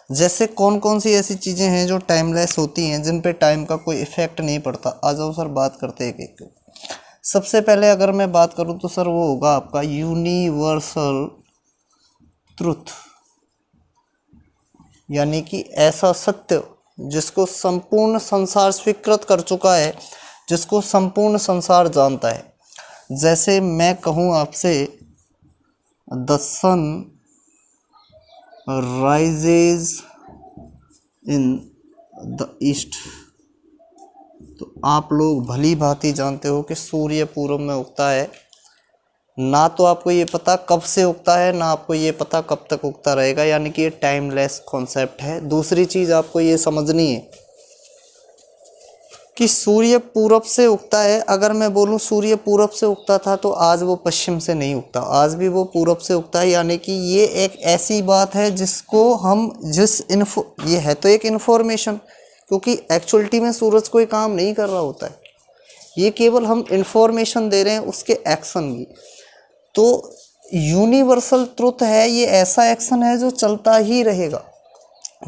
जैसे कौन कौन सी ऐसी चीज़ें हैं जो टाइमलेस होती हैं, जिन पे टाइम का कोई इफेक्ट नहीं पड़ता। आ जाओ सर बात करते हैं एक एक। सबसे पहले अगर मैं बात करूं तो सर वो होगा आपका यूनिवर्सल ट्रुथ, यानी कि ऐसा सत्य जिसको संपूर्ण संसार स्वीकृत कर चुका है, जिसको संपूर्ण संसार जानता है। जैसे मैं कहूँ आपसे the sun rises in the east, तो आप लोग भली भांति जानते हो कि सूर्य पूर्व में उगता है। ना तो आपको ये पता कब से उगता है, ना आपको ये पता कब तक उगता रहेगा, यानी कि ये टाइमलेस कॉन्सेप्ट है। दूसरी चीज़ आपको ये समझनी है कि सूर्य पूरब से उगता है। अगर मैं बोलूं सूर्य पूरब से उगता था तो आज वो पश्चिम से नहीं उगता, आज भी वो पूरब से उगता है। यानी कि ये एक ऐसी बात है जिसको हम ये है तो एक इन्फॉर्मेशन, क्योंकि एक्चुअलिटी में सूरज कोई काम नहीं कर रहा होता है, ये केवल हम इन्फॉर्मेशन दे रहे हैं उसके एक्शन की। तो यूनिवर्सल ट्रुथ है, ये ऐसा एक्शन है जो चलता ही रहेगा,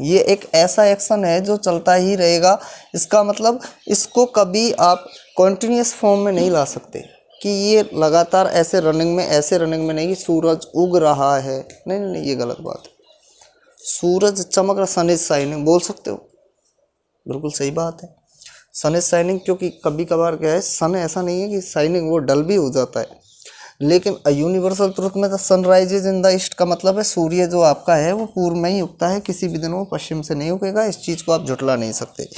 ये एक ऐसा एक्शन है जो चलता ही रहेगा। इसका मतलब इसको कभी आप कॉन्टिन्यूस फॉर्म में नहीं ला सकते कि ये लगातार ऐसे रनिंग में नहीं कि सूरज उग रहा है। नहीं नहीं, ये गलत बात है। सूरज चमक रहा, सन इज शाइनिंग बोल सकते हो, बिल्कुल सही बात है, सन इज शाइनिंग। क्योंकि कभी कभार क्या है, सन ऐसा नहीं है कि शाइनिंग, वो डल भी हो जाता है। लेकिन यूनिवर्सल ट्रुथ में the sunrises in the east का मतलब है सूर्य जो आपका है वो पूर्व में ही उगता है, किसी भी दिन वो पश्चिम से नहीं उगेगा। इस चीज़ को आप झुटला नहीं सकते।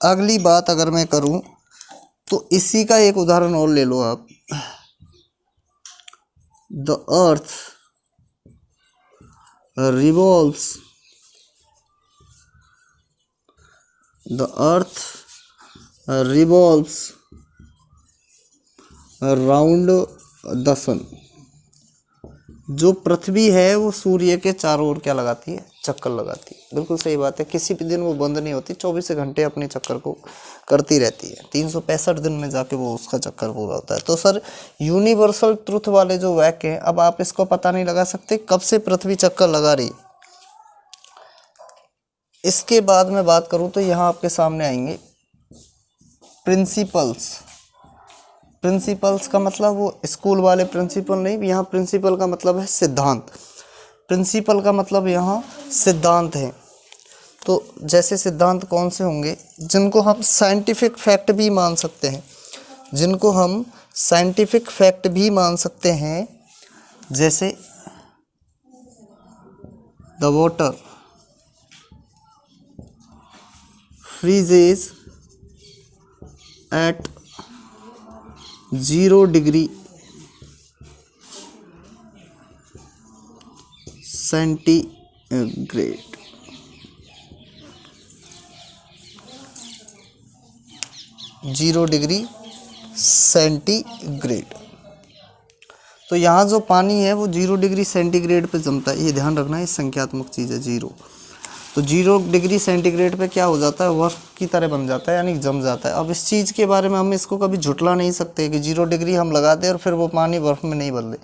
अगली बात अगर मैं करूं तो इसी का एक उदाहरण और ले लो आप। The earth revolves, the earth revolves around the sun. जो पृथ्वी है वो सूर्य के चारों ओर क्या लगाती है, चक्कर लगाती है। बिल्कुल सही बात है, किसी भी दिन वो बंद नहीं होती, 24 घंटे अपने चक्कर को करती रहती है। 365 दिन में जाके वो उसका चक्कर पूरा होता है। तो सर यूनिवर्सल ट्रुथ वाले जो वाक्य हैं, अब आप इसको पता नहीं लगा सकते कब से पृथ्वी चक्कर लगा रही। इसके बाद मैं बात करूं तो यहाँ आपके सामने आएंगे प्रिंसिपल्स। प्रिंसिपल्स का मतलब वो स्कूल वाले प्रिंसिपल नहीं, यहाँ प्रिंसिपल का मतलब है सिद्धांत। प्रिंसिपल का मतलब यहाँ सिद्धांत है। तो जैसे सिद्धांत कौन से होंगे जिनको हम साइंटिफिक फैक्ट भी मान सकते हैं, जिनको हम साइंटिफिक फैक्ट भी मान सकते हैं। जैसे the water freezes at 0 degree centigrade. Zero degree centigrade. तो यहाँ जो पानी है वो 0 डिग्री सेंटीग्रेड पे जमता है, ये ध्यान रखना है, संख्यात्मक चीज़ है 0। तो 0 डिग्री सेंटीग्रेड पे क्या हो जाता है, बर्फ़ की तरह बन जाता है, यानी जम जाता है। अब इस चीज़ के बारे में हम इसको कभी झुटला नहीं सकते कि 0 डिग्री हम लगा दें और फिर वो पानी बर्फ़ में नहीं बदले।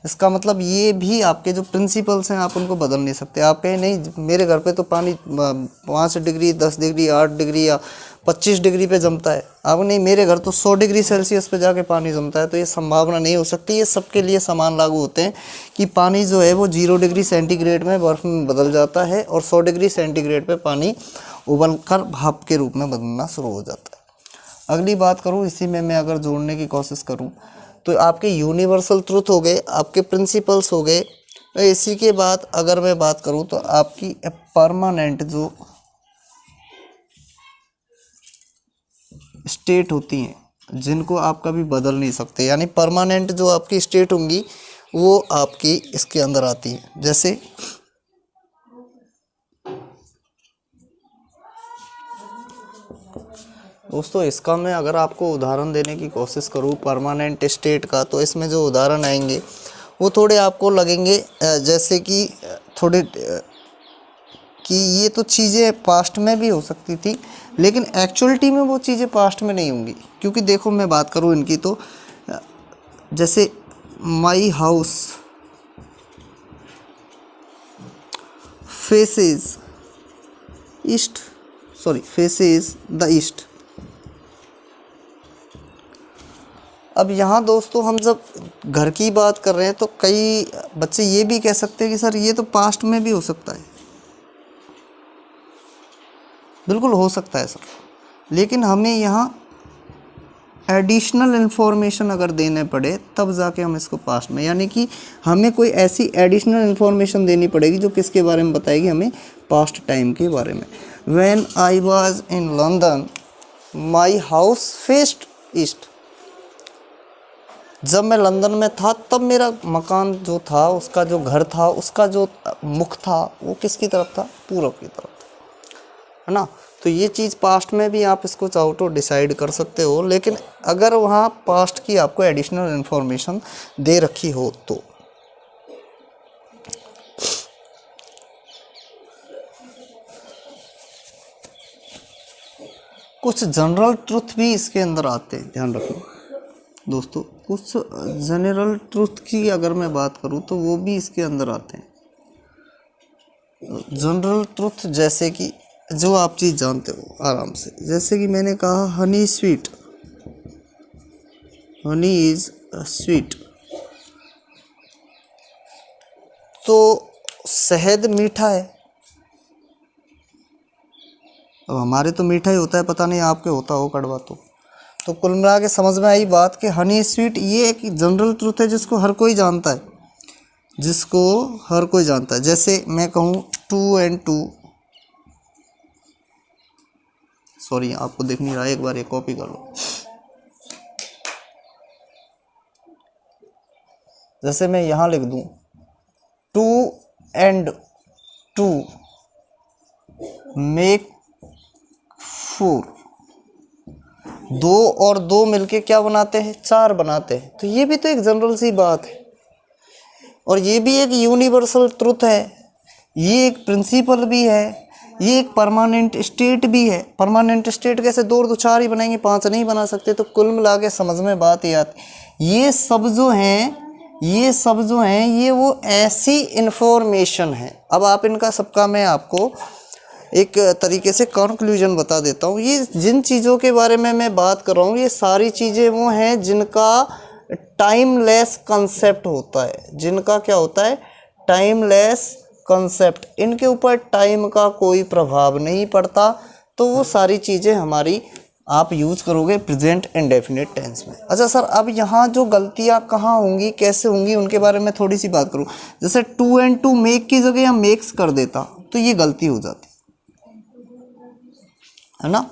इसका मतलब ये भी आपके जो प्रिंसिपल्स हैं आप उनको बदल नहीं सकते। आप कहें नहीं मेरे घर पे तो पानी 5 डिग्री, 10 डिग्री, 8 डिग्री या 25 डिग्री पे जमता है, अब नहीं मेरे घर तो 100 डिग्री सेल्सियस पे जाके पानी जमता है, तो ये संभावना नहीं हो सकती। ये सबके लिए समान लागू होते हैं कि पानी जो है वो 0 डिग्री सेंटीग्रेड में बर्फ़ में बदल जाता है और 100 डिग्री सेंटीग्रेड पे पानी उबलकर भाप के रूप में बदलना शुरू हो जाता है। अगली बात करूँ इसी में मैं अगर जोड़ने की कोशिश करूँ तो आपके यूनिवर्सल ट्रुथ हो गए, आपके प्रिंसिपल्स हो गए। इसी के बाद अगर मैं बात करूँ तो आपकी परमानेंट जो स्टेट होती हैं जिनको आप कभी बदल नहीं सकते, यानी परमानेंट जो आपकी स्टेट होंगी वो आपकी इसके अंदर आती है। जैसे दोस्तों इसका मैं अगर आपको उदाहरण देने की कोशिश करूँ परमानेंट स्टेट का, तो इसमें जो उदाहरण आएंगे वो थोड़े आपको लगेंगे जैसे कि थोड़े कि ये तो चीज़ें पास्ट में भी हो सकती थी, लेकिन एक्चुअलिटी में वो चीज़ें पास्ट में नहीं होंगी। क्योंकि देखो मैं बात करूँ इनकी तो जैसे my house faces east, faces the east. अब यहाँ दोस्तों हम जब घर की बात कर रहे हैं तो कई बच्चे ये भी कह सकते हैं कि सर ये तो पास्ट में भी हो सकता है। बिल्कुल हो सकता है सर, लेकिन हमें यहाँ एडिशनल इन्फॉर्मेशन अगर देने पड़े तब जाके हम इसको पास्ट में, यानी कि हमें कोई ऐसी एडिशनल इन्फॉर्मेशन देनी पड़ेगी जो किसके बारे में बताएगी, हमें पास्ट टाइम के बारे में। When I was in London my house faced east. जब मैं लंदन में था तब मेरा मकान जो था, उसका जो घर था, उसका जो मुख था वो किसकी तरफ था, पूरब की तरफ था, है ना। तो ये चीज़ पास्ट में भी आप इसको चाहो तो डिसाइड कर सकते हो, लेकिन अगर वहाँ पास्ट की आपको एडिशनल इन्फॉर्मेशन दे रखी हो तो। कुछ जनरल ट्रुथ भी इसके अंदर आते हैं, ध्यान रखना दोस्तों। कुछ जनरल ट्रुथ की अगर मैं बात करूँ तो वो भी इसके अंदर आते हैं। जनरल ट्रुथ जैसे कि जो आप चीज़ जानते हो आराम से, जैसे कि मैंने कहा Honey sweet, honey is sweet, तो शहद मीठा है। अब हमारे तो मीठा ही होता है, पता नहीं आपके होता हो कड़वा। तो कुल मिला के समझ में आई बात कि हनी स्वीट ये एक जनरल ट्रुथ है जिसको हर कोई जानता है, जिसको हर कोई जानता है। जैसे मैं कहूँ 2 and 2, सॉरी आपको देख नहीं रहा है, एक बार ये कॉपी कर लो। जैसे मैं यहाँ लिख दूँ 2 and 2 मेक 4, 2 और 2 मिलके क्या बनाते हैं, 4 बनाते हैं। तो ये भी तो एक जनरल सी बात है और ये भी एक यूनिवर्सल ट्रुथ है, ये एक प्रिंसिपल भी है, ये एक परमानेंट स्टेट भी है। परमानेंट स्टेट कैसे, 2 और 2 4 ही बनाएंगे, 5 नहीं बना सकते। तो कुल मिला के समझ में बात ये आती, ये सब जो हैं ये वो ऐसी इन्फॉर्मेशन है। अब आप इनका सबका मैं आपको एक तरीके से कंक्लूजन बता देता हूँ। ये जिन चीज़ों के बारे में मैं बात कर रहा हूँ ये सारी चीज़ें वो हैं जिनका टाइमलेस कंसेप्ट होता है, जिनका क्या होता है, टाइमलेस कंसेप्ट। इनके ऊपर टाइम का कोई प्रभाव नहीं पड़ता, तो वो सारी चीज़ें हमारी आप यूज़ करोगे प्रेजेंट इंडेफिनिट टेंस में। अच्छा सर, अब यहाँ जो गलतियाँ कहाँ होंगी, कैसे होंगी, उनके बारे में थोड़ी सी बात करूँ। जैसे 2 and 2 मेक की जगह हम मेक्स कर देता तो ये गलती हो जाती है ना।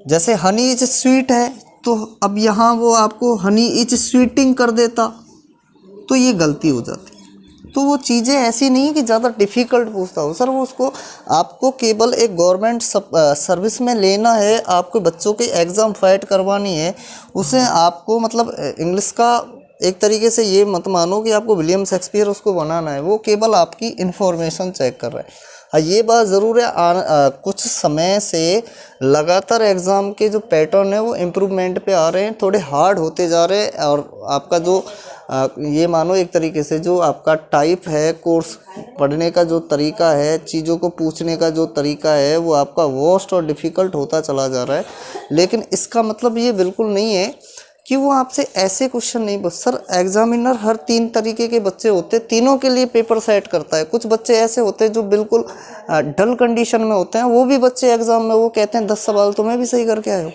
जैसे हनी इज स्वीट है तो अब यहाँ वो आपको हनी इज स्वीटिंग कर देता तो ये गलती हो जाती। तो वो चीज़ें ऐसी नहीं है कि ज़्यादा डिफ़िकल्ट पूछता हो सर, वो उसको आपको केवल एक गवर्नमेंट सर्विस में लेना है, आपको बच्चों के एग्ज़ाम फाइट करवानी है, उसे आपको मतलब इंग्लिश का एक तरीके से ये मत मानो कि आपको विलियम शेक्सपियर उसको बनाना है, वो केवल आपकी इन्फॉर्मेशन चेक कर रहा है। हाँ, ये बात ज़रूर है, कुछ समय से लगातार एग्ज़ाम के जो पैटर्न है वो इम्प्रूवमेंट पे आ रहे हैं, थोड़े हार्ड होते जा रहे हैं। और आपका जो ये मानो एक तरीके से जो आपका टाइप है, कोर्स पढ़ने का जो तरीका है, चीज़ों को पूछने का जो तरीका है, वो आपका वर्स्ट और डिफ़िकल्ट होता चला जा रहा है। लेकिन इसका मतलब ये बिल्कुल नहीं है कि वो आपसे ऐसे क्वेश्चन नहीं पूछ। सर, एग्जामिनर हर 3 तरीके के बच्चे होते हैं, तीनों के लिए पेपर सेट करता है। कुछ बच्चे ऐसे होते हैं जो बिल्कुल डल कंडीशन में होते हैं, वो भी बच्चे एग्ज़ाम में वो कहते हैं 10 सवाल तो मैं भी सही करके आया हूँ,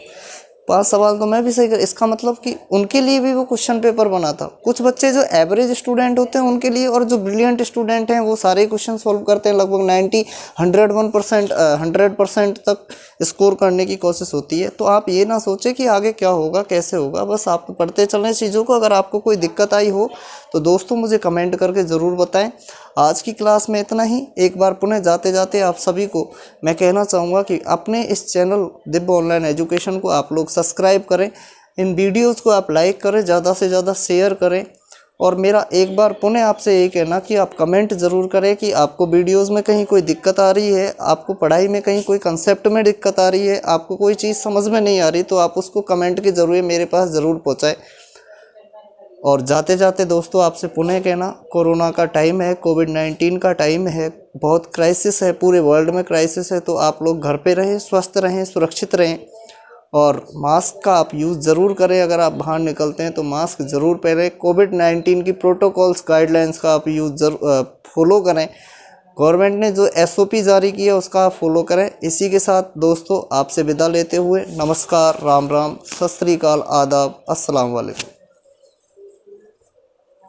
5 सवाल तो मैं भी सही कर। इसका मतलब कि उनके लिए भी वो क्वेश्चन पेपर बना था। कुछ बच्चे जो एवरेज स्टूडेंट होते हैं उनके लिए, और जो ब्रिलियंट स्टूडेंट हैं वो सारे क्वेश्चन सॉल्व करते हैं, लगभग 90 101% 100% तक स्कोर करने की कोशिश होती है। तो आप ये ना सोचें कि आगे क्या होगा, कैसे होगा, बस आप पढ़ते चलें चीज़ों को। अगर आपको कोई दिक्कत आई हो तो दोस्तों मुझे कमेंट करके ज़रूर बताएं। आज की क्लास में इतना ही। एक बार पुनः जाते जाते आप सभी को मैं कहना चाहूँगा कि अपने इस चैनल दिव्य ऑनलाइन एजुकेशन को आप लोग सब्सक्राइब करें, इन वीडियोस को आप लाइक करें, ज़्यादा से ज़्यादा शेयर करें। और मेरा एक बार पुनः आपसे ये कहना कि आप कमेंट ज़रूर करें कि आपको वीडियोस में कहीं कोई दिक्कत आ रही है, आपको पढ़ाई में कहीं कोई कंसेप्ट में दिक्कत आ रही है, आपको कोई चीज़ समझ में नहीं आ रही, तो आप उसको कमेंट के ज़रिए मेरे पास ज़रूर पहुँचाएँ। और जाते जाते दोस्तों आपसे पुनः कहना, कोरोना का टाइम है, कोविड-19 का टाइम है, बहुत क्राइसिस है, पूरे वर्ल्ड में क्राइसिस है। तो आप लोग घर पे रहें, स्वस्थ रहें, सुरक्षित रहें, और मास्क का आप यूज़ ज़रूर करें। अगर आप बाहर निकलते हैं तो मास्क ज़रूर पहनें। कोविड-19 की प्रोटोकॉल्स गाइडलाइंस का आप यूज़ फॉलो करें। गवर्नमेंट ने जो SOP जारी की है उसका आप फॉलो करें। इसी के साथ दोस्तों आपसे विदा लेते हुए नमस्कार, राम राम, सत श्री अकाल, आदाब, अस्सलाम वालेकुम।